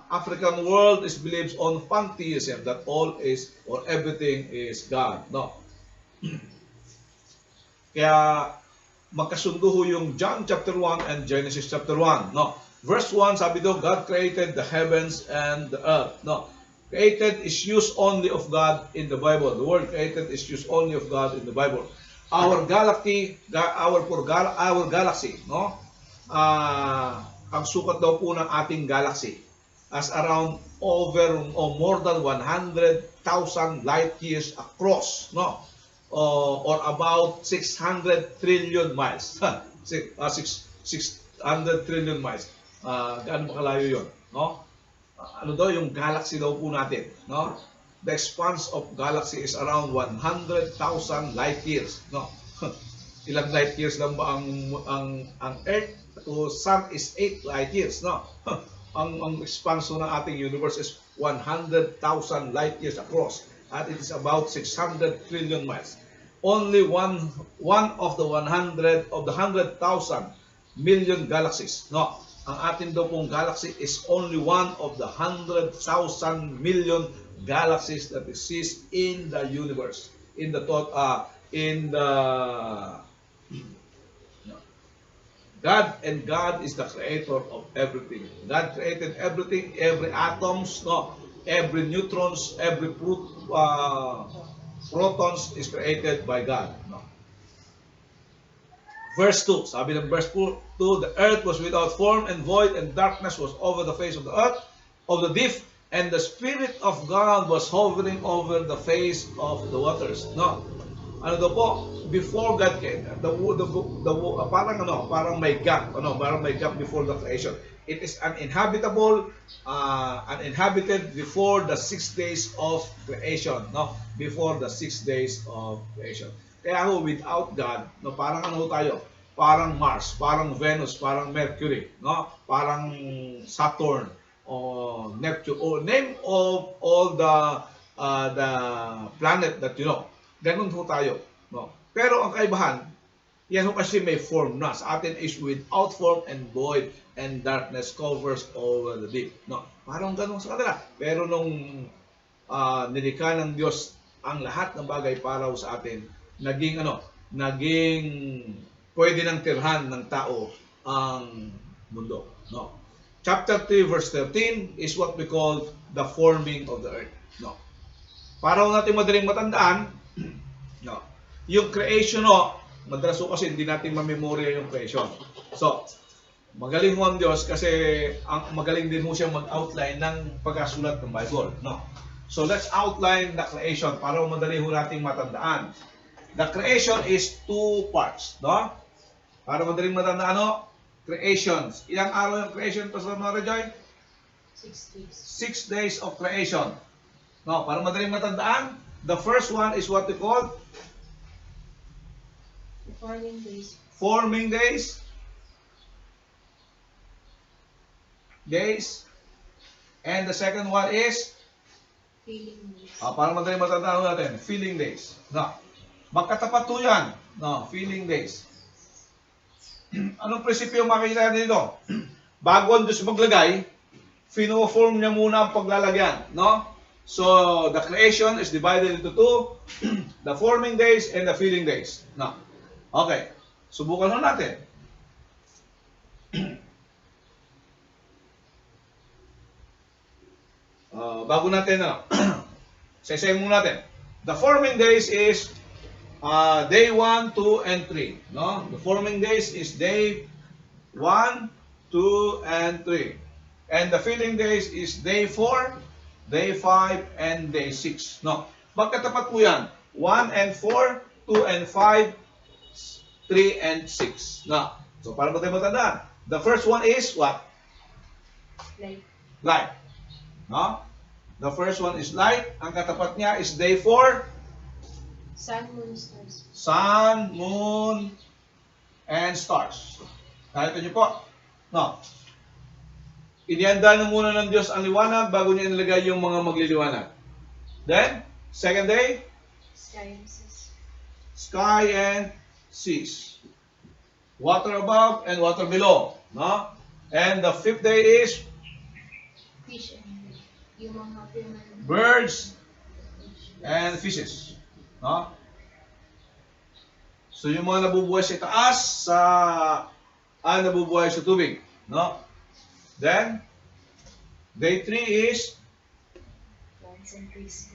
African world believes on pantheism, that all is or everything is God. No. Kaya magkasundo ho yung John chapter 1 and Genesis chapter 1. No. Verse 1, sabi do, God created the heavens and the earth. No. Created is used only of God in the Bible. The word created is used only of God in the Bible. Our galaxy, no? Ang sukat daw po ng ating galaxy as around over or more than 100,000 light years across, no? Or about 600 trillion miles. 600 trillion miles. Gaano ba kalayo 'yon, no? Ano daw yung galaxy daw po natin, no? The expanse of galaxy is around 100,000 light years, no? Ilang light years lang ba ang Earth to Sun is 8 light years, no? Ang expansion ng ating universe is 100,000 light years across at it is about 600 trillion miles. Only one of the 100,000 million galaxies, no? Ang atin daw pong galaxy is only one of the 100,000 million galaxies that exist in the universe, in the God, and God is the creator of everything. God created everything, every atoms, no, every neutrons, every protons is created by God. No. Verse 2, sabi ng verse 2, the earth was without form and void, and darkness was over the face of the earth, of the deep, and the Spirit of God was hovering over the face of the waters. No. Ano daw po? Before God came, parang may gap, parang may gap before the creation. It is uninhabitable, uninhabited before the 6 days of creation, no? Before the 6 days of creation. Kaya without God, no, parang tayo? Parang Mars, parang Venus, parang Mercury, no? Parang Saturn, or Neptune, or name of all the planet that you know. Ganun tayo, no? Pero ang kaibahan, yan kasi may form na. Sa atin is without form and void, and darkness covers over the deep, no? Parang ganun sa kanila. Pero nung nilikha ng Diyos ang lahat ng bagay para sa atin, naging pwede nang tirhan ng tao ang mundo, no? Chapter 3 verse 13 is what we call the forming of the earth, no? Para natin madaling matandaan, no, yung creation, no, madalas kasi hindi natin mamemorya yung creation. So, magaling ang Diyos kasi magaling din siya mag-outline ng pagkasulat ng Bible, no? So, let's outline the creation para madali nating matandaan. The creation is 2 parts, no? Para madaling matandaan, no? Creations. Ilang araw yung creation, Pastor Mara Joy? 6 days. 6 days of creation. No, para madaling matandaan, the first one is what we call Forming days. Forming days. And the second one is Feeling days. para madaling matandaan natin, feeling days. No. Magkatapat po yan. No, feeling days. Anong prinsipyo makikita natin dito? Bago ang Diyos maglagay, fino-form niya muna ang paglalagyan, no? So, the creation is divided into 2, the forming days and the feeling days. No. Okay. Subukan natin. Bago natin, sasayin muna natin. The forming days is day 1, 2, and 3. No? The forming days is day 1, 2, and 3. And the feeling days is day 4, day 5, and day 6. No? Magkatapat po yan. 1 and 4, 2 and 5, 3 and 6. No? So, para ba tayo matandaan? The first one is what? Light. Light. No? The first one is light. Ang katapat niya is day 4. Sun, moon, stars. Sun, moon, and stars. Nakita niyo po? No. Inihanda na muna ng Diyos ang liwanag bago niya inilagay yung mga magliliwanag. Then, second day, Sky and seas. sky and seas. Water above and water below. No? And the fifth day is Fish and yung mga human. birds and fishes. No? So yung mga nabubuhay sa taas, nabubuhay sa tubig. No? Then, day 3 is Plants and trees.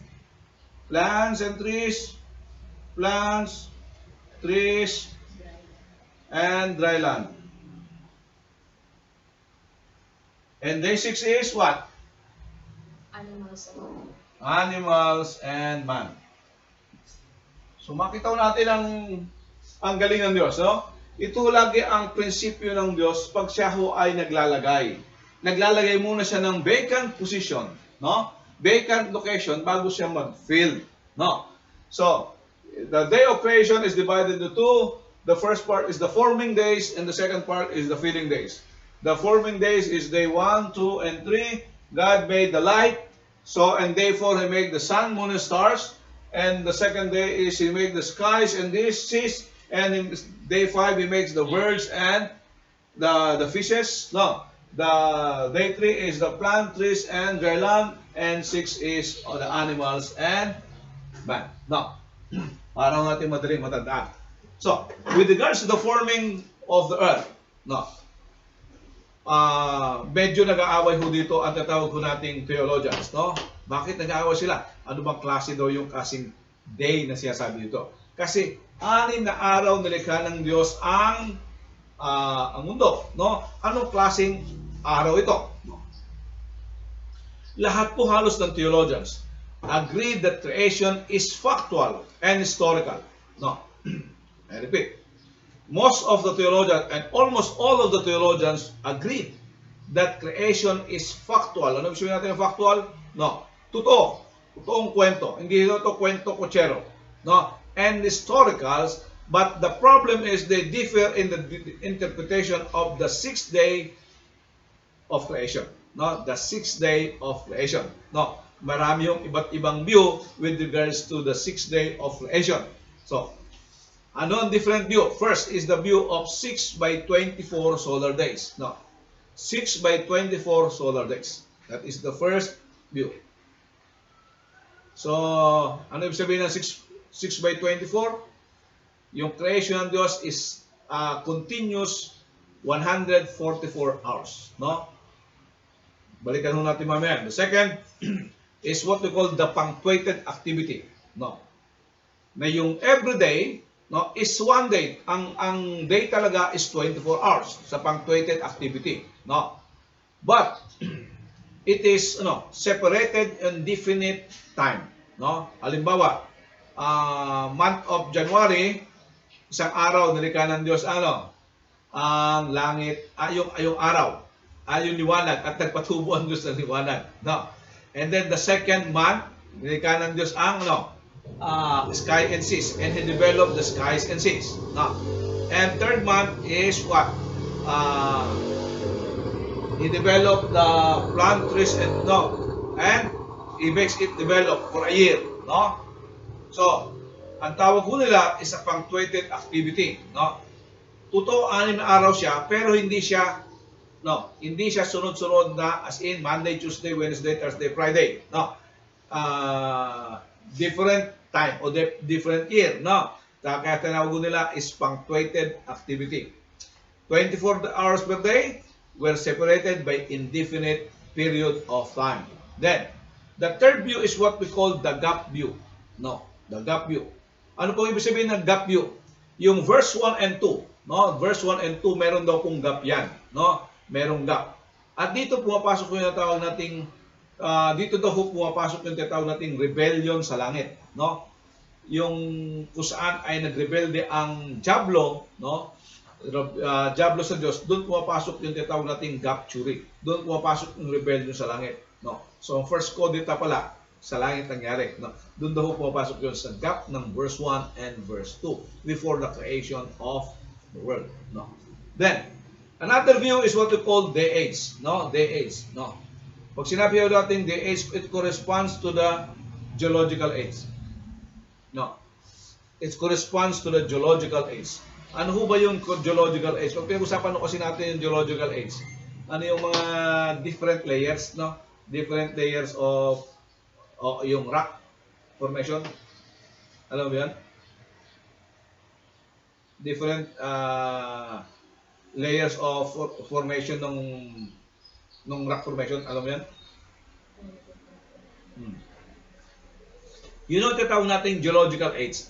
plants and trees, plants, trees, and dry land. And day 6 is what? animals and man. Animals and man. So makita natin ang galing ng Diyos, no? Ito lagi ang prinsipyo ng Diyos pag siya ho ay naglalagay. Naglalagay muna siya ng vacant position, no? Vacant location bago siya mag-fill, no? So, the day of creation is divided into two. The first part is the forming days and the second part is the filling days. The forming days is day 1, 2, and 3. God made the light. So, and day 4, He made the sun, moon, and stars. And the second day is He made the skies and the seas. And in day 5, He makes the birds and the fishes. No. The day 3 is the plant, trees, and dry land. And 6 is the animals and man. No. Para natin madaling matandaan. So, with regards to the forming of the earth, no. Medyo nag-aaway ho dito ang tatawag ko nating theologians, no? Bakit nag-aaway sila? Ano bang klase daw yung kasing day na sinasabi dito? Kasi 6 na araw nilikha ng Diyos ang mundo, no? Anong klaseng araw ito? No? Lahat po halos ng theologians agree that creation is factual and historical. No. I repeat. Most of the theologians and almost all of the theologians agreed that creation is factual. Ano ibig sabihin natin ng factual? No. Totoo. Totoong kwento. Hindi ito kwento kutsero. No. And historicals, but the problem is they differ in the interpretation of the 6th day of creation. No. The 6th day of creation. No. Marami yung iba't ibang view with regards to the 6th day of creation. So, ano ang different view? First is the view of 6 by 24 solar days. No. 6 by 24 solar days. That is the first view. So, ano ibig sabihin ng 6 by 24? Yung creation ng Diyos is continuous 144 hours. No? Balikan ho natin mamaya. The second is what we call the punctuated activity. No? Na yung everyday, no, is one day. Ang day talaga is 24 hours sa punctuated activity, no. But it is separated in definite time, no. Halimbawa, month of January, isang araw nilikha ng Diyos ang langit, yung araw, yung liwanag at nagpatubo ang Diyos ng liwanag, no. And then the second month, nilikha ng Diyos ang sky and seas, and He developed the skies and seas. No. And third month is what? He developed the plant, trees, and He makes it develop for a year. No. So, ang tawag ko nila is a punctuated activity. No. Totoo 6 na araw siya, pero hindi siya sunod-sunod na as in Monday, Tuesday, Wednesday, Thursday, Friday. No. Different time o different year, no? Kaya tinawag nila is punctuated activity. 24 hours per day were separated by indefinite period of time. Then, the third view is what we call the gap view. No, the gap view. Ano pong ibig sabihin ng gap view? Yung verse 1 and 2, no? Verse 1 and 2, meron daw pong gap yan, no? Merong gap. At dito pumapasok yung tinatawag nating dito daw pumapasok yung tinatawag nating rebellion sa langit, no? Yung kung saan ay nagrebelde ang Diablo, no? Diablo sa Diyos, doon pumapasok yung tinatawag nating gapturing. Doon pumapasok yung rebellion sa langit, no? So, first kodita pala, sa langit nangyari, no? Doon daw pumapasok yun sa gap ng verse 1 and verse 2 before the creation of the world, no? Then, another view is what we call day age, no? Day age, no? Pag sinabi natin day age, it corresponds to the geological age. No. It corresponds to the geological age. Ano ho ba yung geological age? Pag pinag-usapan kasi natin yung geological age, ano yung mga different layers, no? Different layers of yung rock formation. Alam mo yan? Different layers of formation ng rock formation. Alam mo yan? Yun ang tatawag natin geological age.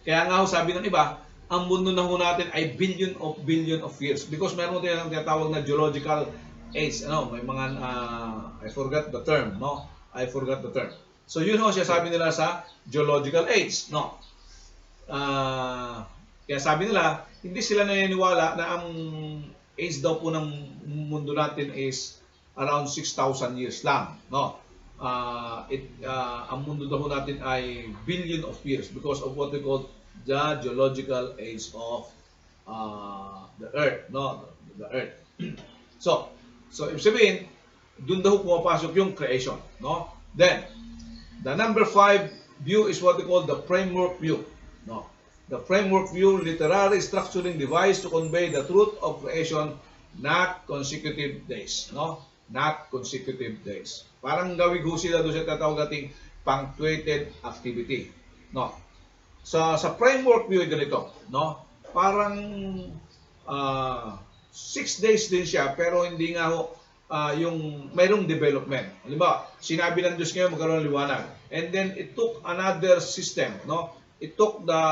Kaya nga ho, sabi ng iba, ang mundo na ho natin ay billion of years. Because meron tayong tinatawag na geological age. Ano, may mga, I forgot the term, no? I forgot the term. So, yun ho siya sabi nila sa geological age, no? Kaya sabi nila, hindi sila naniniwala na ang age daw po ng mundo natin is around 6,000 years lang, no? Ang mundo daw natin ay billion of years because of what we call the geological age of the earth, no? The earth. So, ibig sabihin, doon daw pumapasok yung creation, no? Then, the number 5 view is what we call the framework view, no? The framework view, literary structuring device to convey the truth of creation, not consecutive days, no? Not consecutive days. Parang gawig ho sila doon sa tatawag nating punctuated activity, no? Sa framework view ganito, no? Parang 6 days din siya pero hindi nga ho yung mayroong development. Halimbawa, sinabi ng Diyos ngayon magkaroon ng liwanag. And then it took another system, no? It took the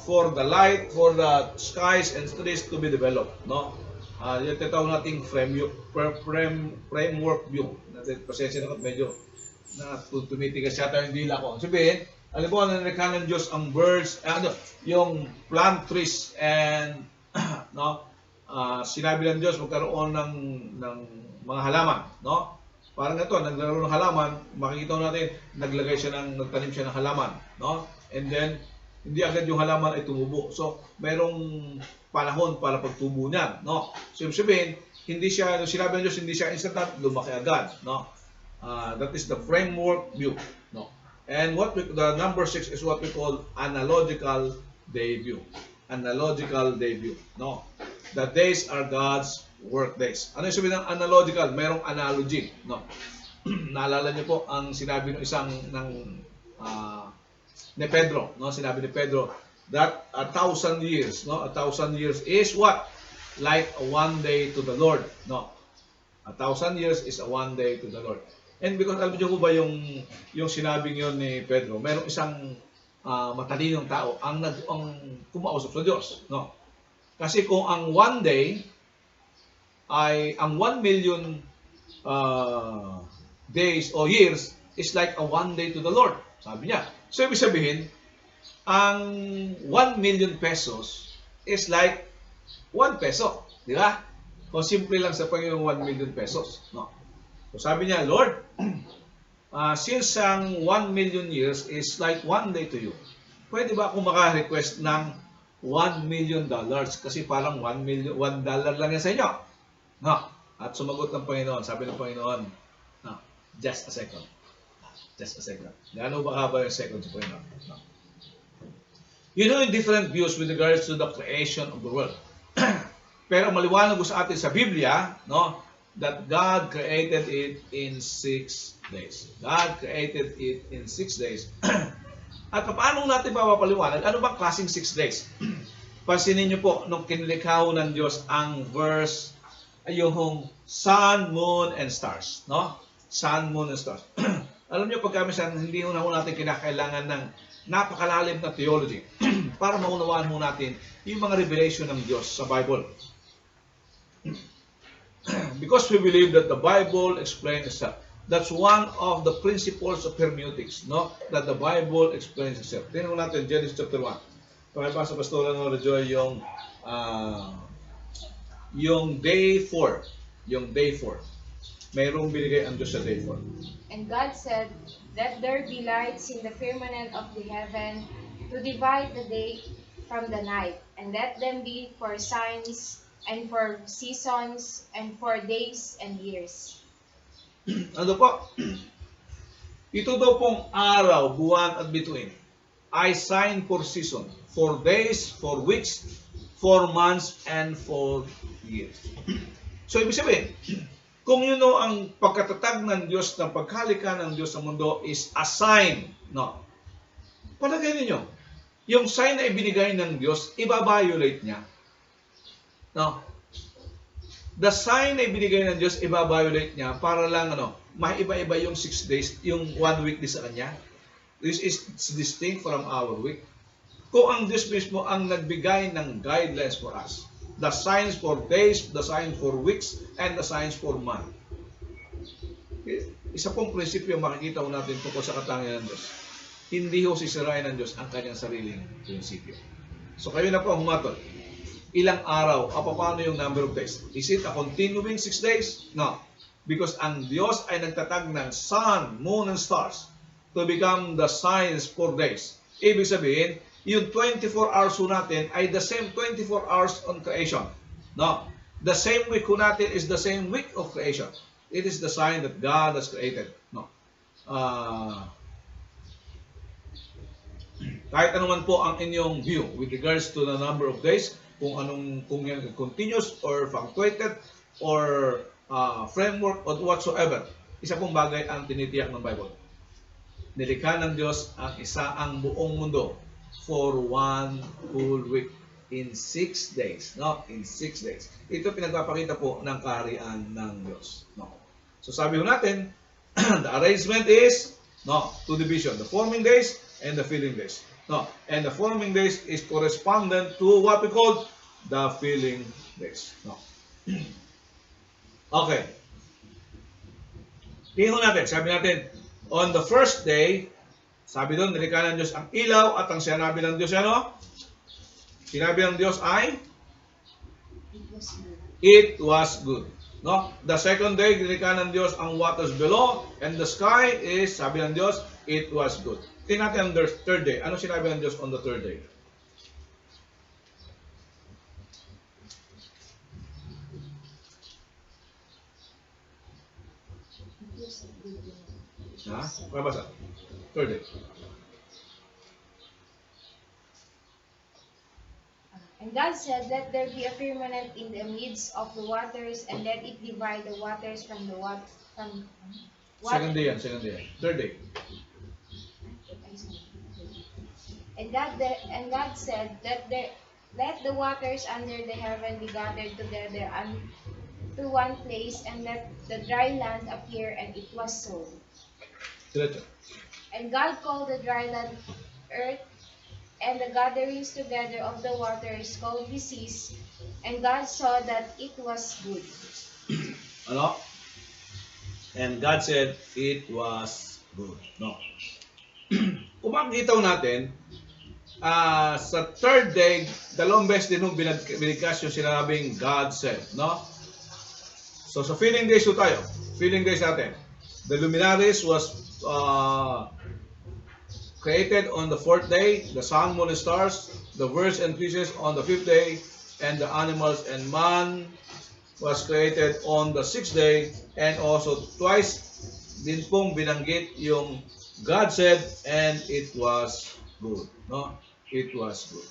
for the light, for the skies and trees to be developed, no? Yung tatawag nating framework view. Pasensya na medyo na tumitigas yata yung dila ko. Sabihin, alam mo, nanikha ng Diyos ang birds, yung plant trees and no? Sinabi ng Diyos magkaroon ng mga halaman, no? Parang ito, nagkaroon ng halaman, makikita natin, nagtanim siya ng halaman, no? And then, hindi agad yung halaman ay tumubo. So, merong panahon para pagtubo niyan, no? So, ibig sabihin, hindi siya, sinabi ng Diyos, hindi siya instant, lumaki agad, no? That is the framework view, no? And the number 6 is what we call analogical day view. Analogical day view, no? The days are God's work days. Ano yung sabihin ng analogical? Mayroong analogy, no? Naalala niyo po ang sinabi ng isang ni Pedro, no? Sinabi ni Pedro that 1,000 years, no? 1,000 years is what? Like a one day to the Lord, no? 1,000 years is a one day to the Lord. And because alam niyo po ba yung sinabing yon ni Pedro, mayroong isang matalinong tao ang kumausap sa Diyos, no? Kasi kung ang one day ay ang 1 million days o years is like a one day to the Lord, sabi niya. So, ibig sabihin, ang 1 million pesos is like 1 peso, di ba? Kung simple lang sa Panginoon 1 million pesos, no? So, sabi niya, Lord, since ang 1 million years is like one day to you, pwede ba akong maka-request ng $1 million kasi parang $1 lang yan sa inyo. No. At sumagot ng Panginoon, sabi ng Panginoon, no, just a second. Just a second. Gaano ba haba yung second sa Panginoon? No. You know, different views with regards to the creation of the world. Pero maliwanag ko sa atin sa Biblia, no, that God created it in 6 days. God created it in 6 days. At paano natin mapapaliwanag? Ano bang klaseng 6 days? Pansinin niyo po, nung kinlikha ng Diyos ang verse, yung sun, moon, and stars. No? Sun, moon, and stars. Alam niyo, pagka minsan, hindi natin kinakailangan ng napakalalim na theology para maunawaan mo natin yung mga revelation ng Diyos sa Bible. Because we believe that the Bible explains itself. That's one of the principles of hermeneutics, no? That the Bible explains itself. Tingnan natin Genesis chapter 1. Pakipasa Pastora no Joy yung day 4. Yung day 4. Mayroong binigay ang Diyos sa day 4. And God said, let there be lights in the firmament of the heaven to divide the day from the night, and let them be for signs and for seasons and for days and years. Ano po? Ito daw pong araw, buwan at bituin ay sign for season, for days, for weeks, for months, and for years. So, ibig sabihin, kung yun o ang pagkatatag ng Diyos, ng pagkalika ng Diyos sa mundo is a sign, no? Palagay ninyo, yung sign na ibinigay ng Diyos, ibabiolate niya. No? The sign na ibinigay ng Diyos, ibabiolate niya para lang, maiba-iba yung 6 days, yung 1 week din sa kanya. This is distinct from our week. Kung ang Diyos mismo ang nagbigay ng guidelines for us, The signs for days, the signs for weeks, and the signs for month. Isa pong prinsipyo makikita ko natin tungkol sa katangian ng Diyos. Hindi ho sisirain ng Diyos ang kanyang sariling prinsipyo. So kayo na po ang humatol. Ilang araw? Paano yung number of days? Is it a continuing 6 days? No. Because ang Diyos ay nagtatag ng sun, moon, and stars to become the signs for days. Ibig sabihin, yung 24 hours ho natin ay the same 24 hours on creation. No. The same week ho natin is the same week of creation. It is the sign that God has created. No. Kahit anuman po ang inyong view with regards to the number of days, kung yan continuous or punctuated or framework or whatsoever, isa pong bagay ang tinitiyak ng Bible. Nilikha ng Diyos ang buong mundo for one whole week in 6 days. No? In 6 days. Ito pinagpapakita po ng kaharian ng Diyos. No? So sabi ho natin, the arrangement is two division, the forming days and the filling days. No, and the forming days is correspondent to what we call the filling days. No. Okay. Tingnan natin, sabi natin, on the first day, sabi doon, nilikha ng Diyos ang ilaw at ang sinabi ng Diyos, ano? Sinabi ng Diyos ay? It was good. No? The second day, nilikha ng Diyos ang waters below and the sky is, sabi ng Diyos, it was good. Tingnan natin ang third day. Ano sinabi ng Diyos on the third day? Ha? Mabasa. Third day. And God said, let there be a firmament in the midst of the waters, and let it divide the waters from the water. Second day yan, second day yan. Third day. And God said, let the waters under the heaven be gathered together to one place, and let the dry land appear, and it was so. Diretso. And God called the dry land earth, and the gatherings together of the waters called the seas, and God saw that it was good. Ano? And God said, it was good. No. Kung makikita natin, sa third day, dalawang beses din nung binigkas yung sinabing God said. No? So sa filling days tayo. Filling days natin. The luminaries was created on the fourth day, the sun, moon, and stars, the birds and fishes on the fifth day, and the animals and man was created on the sixth day, and also twice din pong binanggit yung God said, and it was good. No? It was good.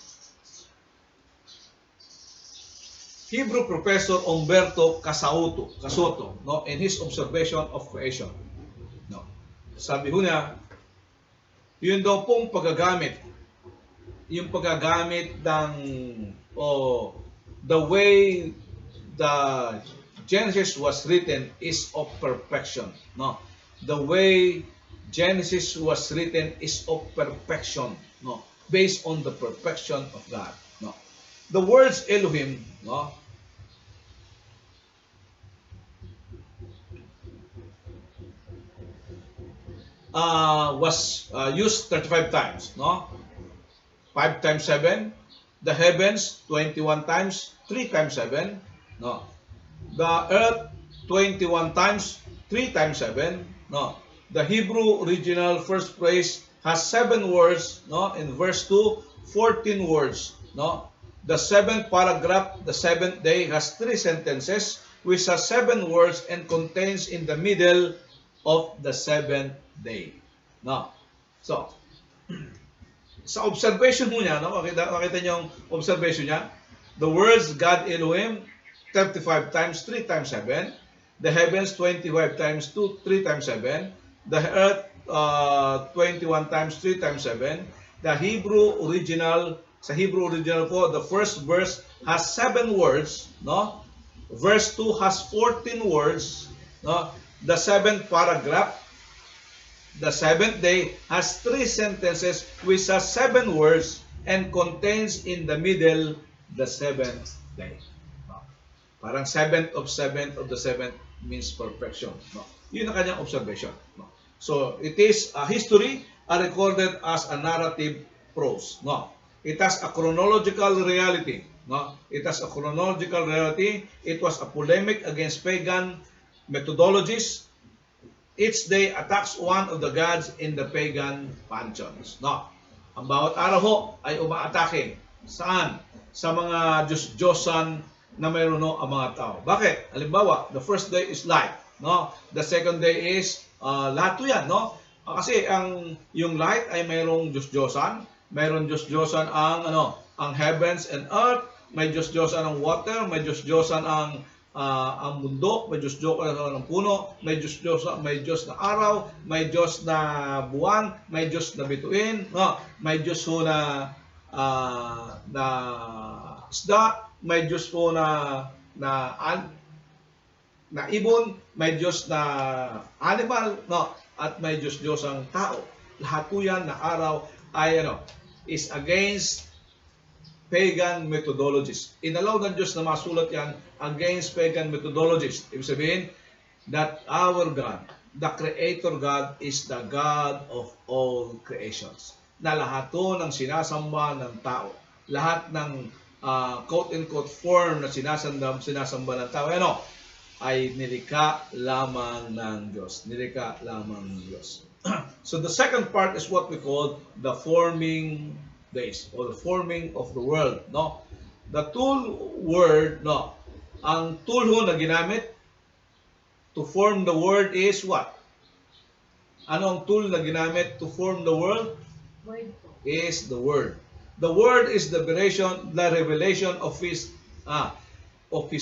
Hebrew professor Umberto Casoto, no, in his observation of creation, no, sabi ho niya, yun daw pong paggagamit, yung paggagamit ng the way the Genesis was written is of perfection. No, the way Genesis was written is of perfection. No, based on the perfection of God. No, the words Elohim, no, was used 35 times, no? 5 times 7. The heavens, 21 times, 3 times 7, no? The earth, 21 times, 3 times 7, no? The Hebrew original first phrase has 7 words, no? In verse 2, 14 words, no? The seventh paragraph, the seventh day, has 3 sentences, which has 7 words and contains in the middle of the seventh day. No. So, sa observation mo niya, no? Makita niyo yung observation niya. The words God Elohim, 35 times, 3 times 7. The heavens, 25 times 2, 3 times 7. The earth, 21 times, 3 times 7. The Hebrew original, sa Hebrew original po, the first verse has 7 words, no? Verse 2 has 14 words, no? The seventh paragraph, the seventh day, has 3 sentences which has 7 words and contains in the middle the seventh day. Parang seventh of the seventh means perfection. No? Yun ang kanyang observation. No? So, it is a history recorded as a narrative prose. No? It has a chronological reality. No? It has a chronological reality. It was a polemic against pagan methodologies. Each day attacks one of the gods in the pagan pantheons. No? Ang bawat araw ho ay umaatake. Saan? Sa mga Diyos-Diyosan na mayroon no, ang mga tao. Bakit? Halimbawa, the first day is light. No? The second day is lahat to yan. No? Kasi yung light ay mayroong Diyos-Diyosan. Mayroong Diyos-Diyosan ang heavens and earth. May Diyos-Diyosan ang water. May Diyos-Diyosan ang mundo, may Diyos-Diyosan ng puno, may Diyos na araw, may Diyos na buwan, may Diyos na bituin, no? May Diyos ho na isda, may Diyos po na ibon, may Diyos na animal, no? At may Diyos ang tao. Lahat po yan na araw ay is against pagan methodologies. Inalaw ng Diyos na masulat yan against pagan methodologies. Ibig sabihin, that our God, the Creator God, is the God of all creations. Na lahat to ng sinasamba ng tao. Lahat ng quote-unquote form na sinasamba ng tao, ay nilikha lamang ng Diyos. Nilikha lamang ng Diyos. So the second part is what we call the forming days or the forming of the world. No? The tool word, ang tool ho na ginamit to form the world is what? Ano ang tool na ginamit to form the world? Word. Is the word. The word is the revelation of his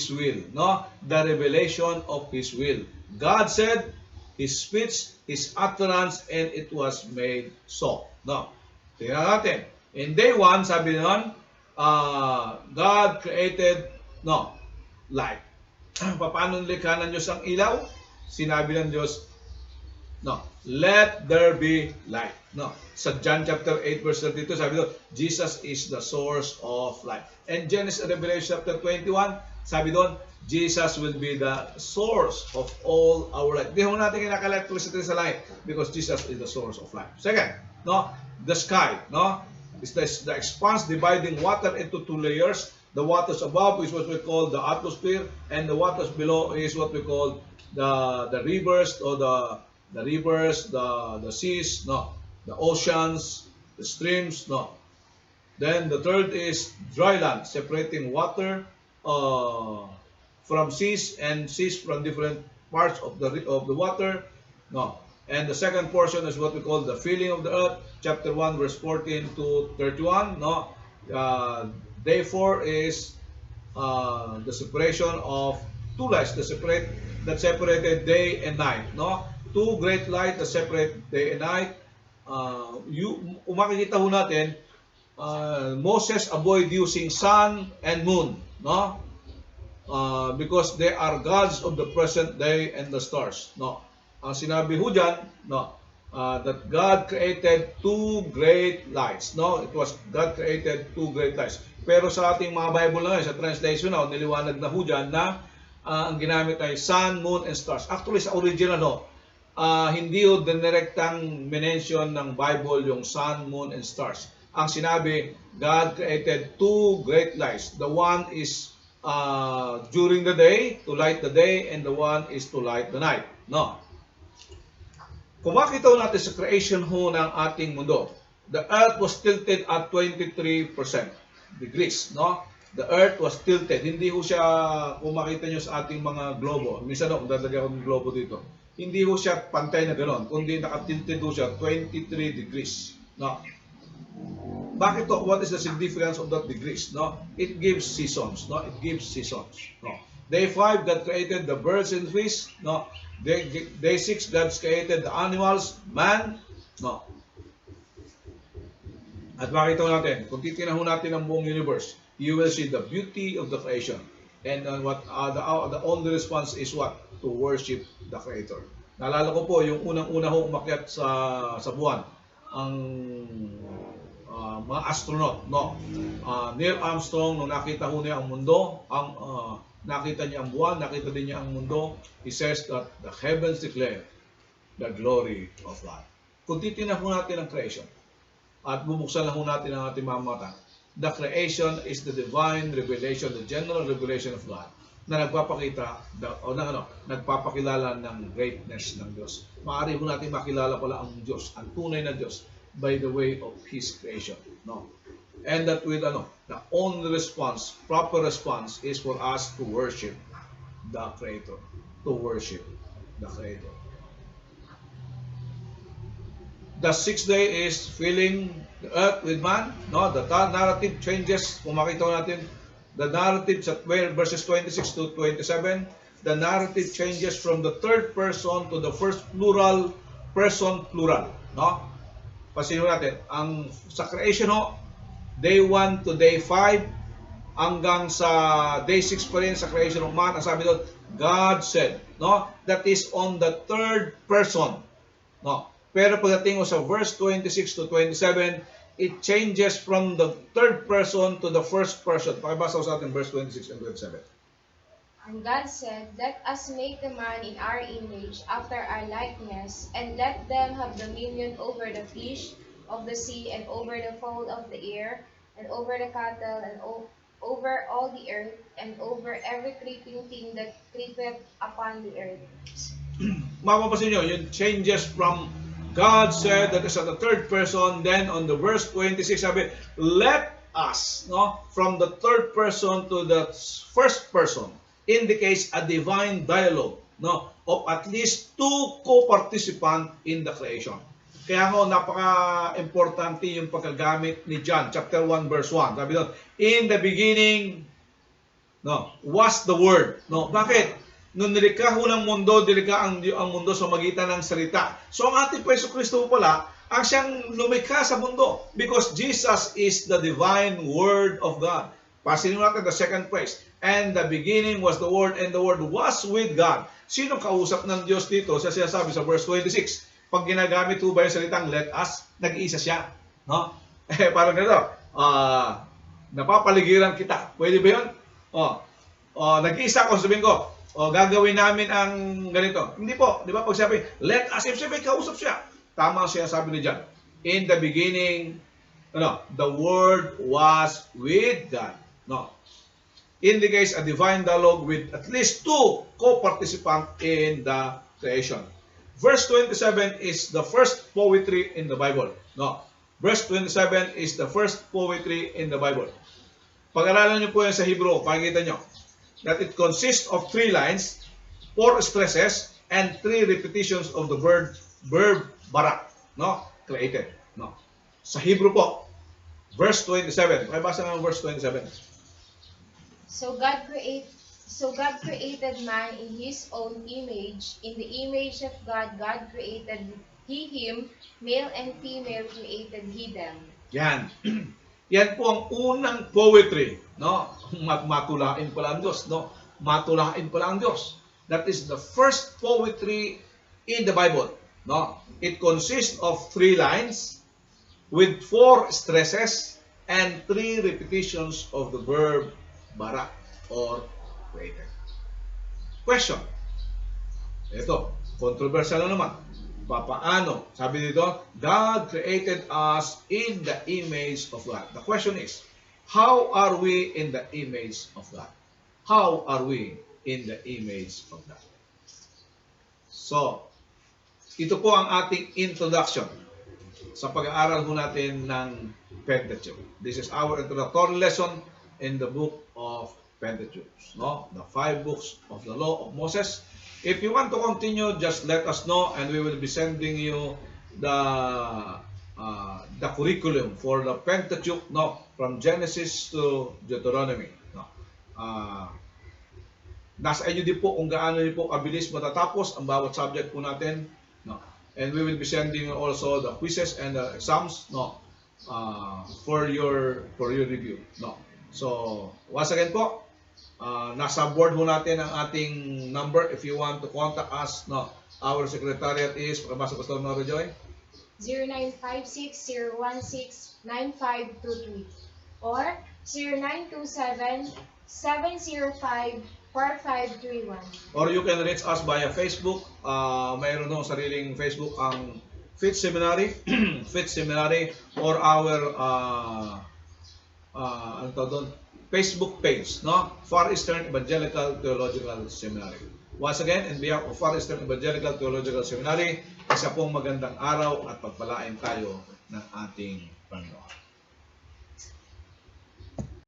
will, no? The revelation of his will. God said, his speech, his utterance, and it was made so. No? Tingnan natin. In day 1, sabi nun, God created light. Paano nilikha ng Diyos ang ilaw? Sinabi ng Diyos, let there be light. Sa John chapter 8 verse 32, sabi doon, Jesus is the source of light. And Genesis Revelation chapter 21, sabi doon, Jesus will be the source of all our light. Hindi ho natin kinaka-electricity sa light because Jesus is the source of light. Second, the sky, is the expanse dividing water into two layers. The waters above is what we call the atmosphere, and the waters below is what we call the rivers or the rivers, the seas, the oceans, the streams, Then the third is dry land, separating water from seas and seas from different parts of the water, And the second portion is what we call the filling of the earth, chapter 1, verse 14 to 31. Day 4 is the separation of two lights that separated day and night. Two great lights that separate day and night. Makikita ho natin, Moses avoid using sun and moon, because they are gods of the present day and the stars. Ang sinabi ho dyan, that God created two great lights. It was God created two great lights. Pero sa ating mga Bible na sa translation niliwanag na ho dyan na ang ginamit ay sun, moon, and stars. Actually, sa original, hindi ho direktang mention ng Bible yung sun, moon, and stars. Ang sinabi, God created two great lights. The one is during the day, to light the day, and the one is to light the night. Kung makita natin sa creation ho ng ating mundo, the earth was tilted at 23% degrees, The earth was tilted. Hindi ho siya, kung makita nyo sa ating mga globo, minsan kung dadagyan ko ng globo dito, hindi ho siya pantay na gano'n, kundi nakatilted ho siya 23 degrees. Bakit to? What is the significance of that degrees? It gives seasons. It gives seasons. Day 5, God created the birds and fish. Day 6, God created the animals, man. At makita natin, kung titignan natin ang buong universe, you will see the beauty of the creation. And the only response is what? To worship the Creator. Naalala ko po, yung unang-una ho umakyat sa buwan, ang mga astronaut, Neil Armstrong, nung nakita ho niya ang mundo, nakita niya ang buwan, nakita din niya ang mundo. He says that the heavens declare the glory of God. Kung titignan po natin ang creation, at bubuksan lang po natin ang ating mga mata, the creation is the divine revelation, the general revelation of God, na nagpapakita, nagpapakilala ng greatness ng Diyos. Maaari po natin makilala pala ang Diyos, ang tunay na Diyos, by the way of His creation. No? And that with the only response, proper response, is for us to worship the Creator. To worship the Creator. The sixth day is filling the earth with man. No, the narrative changes. Kung makita natin, the narrative sa verses 26 to 27, the narrative changes from the third person to the first plural person plural. No? Pasin natin, ang sa creation day 1 to day 5, hanggang sa day 6 pa rin sa creation of man, ang sabi doon, God said. No? That is on the third person. No? Pero pagdating sa verse 26 to 27, it changes from the third person to the first person. Pakibasa ko sa atin verse 26 and 27. And God said, let us make the man in our image, after our likeness, and let them have dominion over the fish of the sea, and over the fowl of the air, and over the cattle, and over all the earth, and over every creeping thing that creepeth upon the earth. Mapapasin nyo, yung changes from God said, that is at the third person, then on the verse 26, sabi, let us, no? From the third person to the first person, indicates a divine dialogue, no? Of at least two co-participants in the creation. Kaya napaka-importante yung pagkagamit ni John, chapter 1, verse 1. Sabi doon, in the beginning, no, was the Word. No, bakit? Nung nilikha ho ng mundo, nilikha ang mundo sa magitan ng salita. So ang ating Yesu Kristo pala, ang siyang lumikha sa mundo. Because Jesus is the divine Word of God. Pasin natin the second phrase. And the beginning was the Word, and the Word was with God. Sino kausap ng Diyos dito? Sa sinasabi sa verse 26. Pag ginagamit ho ba yung salitang let us, nag-iisa siya. No? Parang ganito. Napapaligiran kita. Pwede ba yun? Nag-iisa ako, sabihin ko, gagawin namin ang ganito. Hindi po, di ba? Pag sabi, let us, sabi, kausap siya. Tama siya sabi ni John. In the beginning, the Word was with God. No. Indicates a divine dialogue with at least two co-participants in the creation. Verse 27 is the first poetry in the Bible. No. Verse 27 is the first poetry in the Bible. Pag-aralan niyo po yan sa Hebrew, pakikita niyo that it consists of 3 lines, 4 stresses, and 3 repetitions of the verb barak. No? Created. No? Sa Hebrew po, verse 27. Pakibasa ng verse 27. So God created man in His own image. In the image of God, God created He him, male and female created He them. Yan. Yan po ang unang poetry, no? Matulain pala ang Diyos, no? Matulain pala ang Diyos. That is the first poetry in the Bible, no? It consists of 3 lines with 4 stresses and 3 repetitions of the verb barak or created. Question. Ito, controversial na naman. Paano? Sabi dito, God created us in the image of God. The question is, how are we in the image of God? How are we in the image of God? So, ito po ang ating introduction sa pag-aaral po natin ng Pentateuch. This is our introductory lesson in the book of Pentateuch. No? The 5 books of the law of Moses. If you want to continue, just let us know and we will be sending you the curriculum for the Pentateuch, no, from Genesis to Deuteronomy. No. Nasa inyo din po kung gaano niyo po kabilis matatapos ang bawat subject po natin. No. And we will be sending you also the quizzes and the exams, no, for your review. No. So, once again po, nasa board ho natin ang ating number if you want to contact us. No, our secretariat is, pakabasa Pastor Nora Joy, 0956-016-9523 or 0927-705-4399. 4531. Or you can reach us via Facebook. Mayroon nung sariling Facebook ang Fit Seminary, Fit Seminary, or our ano to doon? Facebook page, no? Far Eastern Evangelical Theological Seminary. Once again, in behalf of Far Eastern Evangelical Theological Seminary, isa pong magandang araw at pagpalain tayo ng ating Panginoon.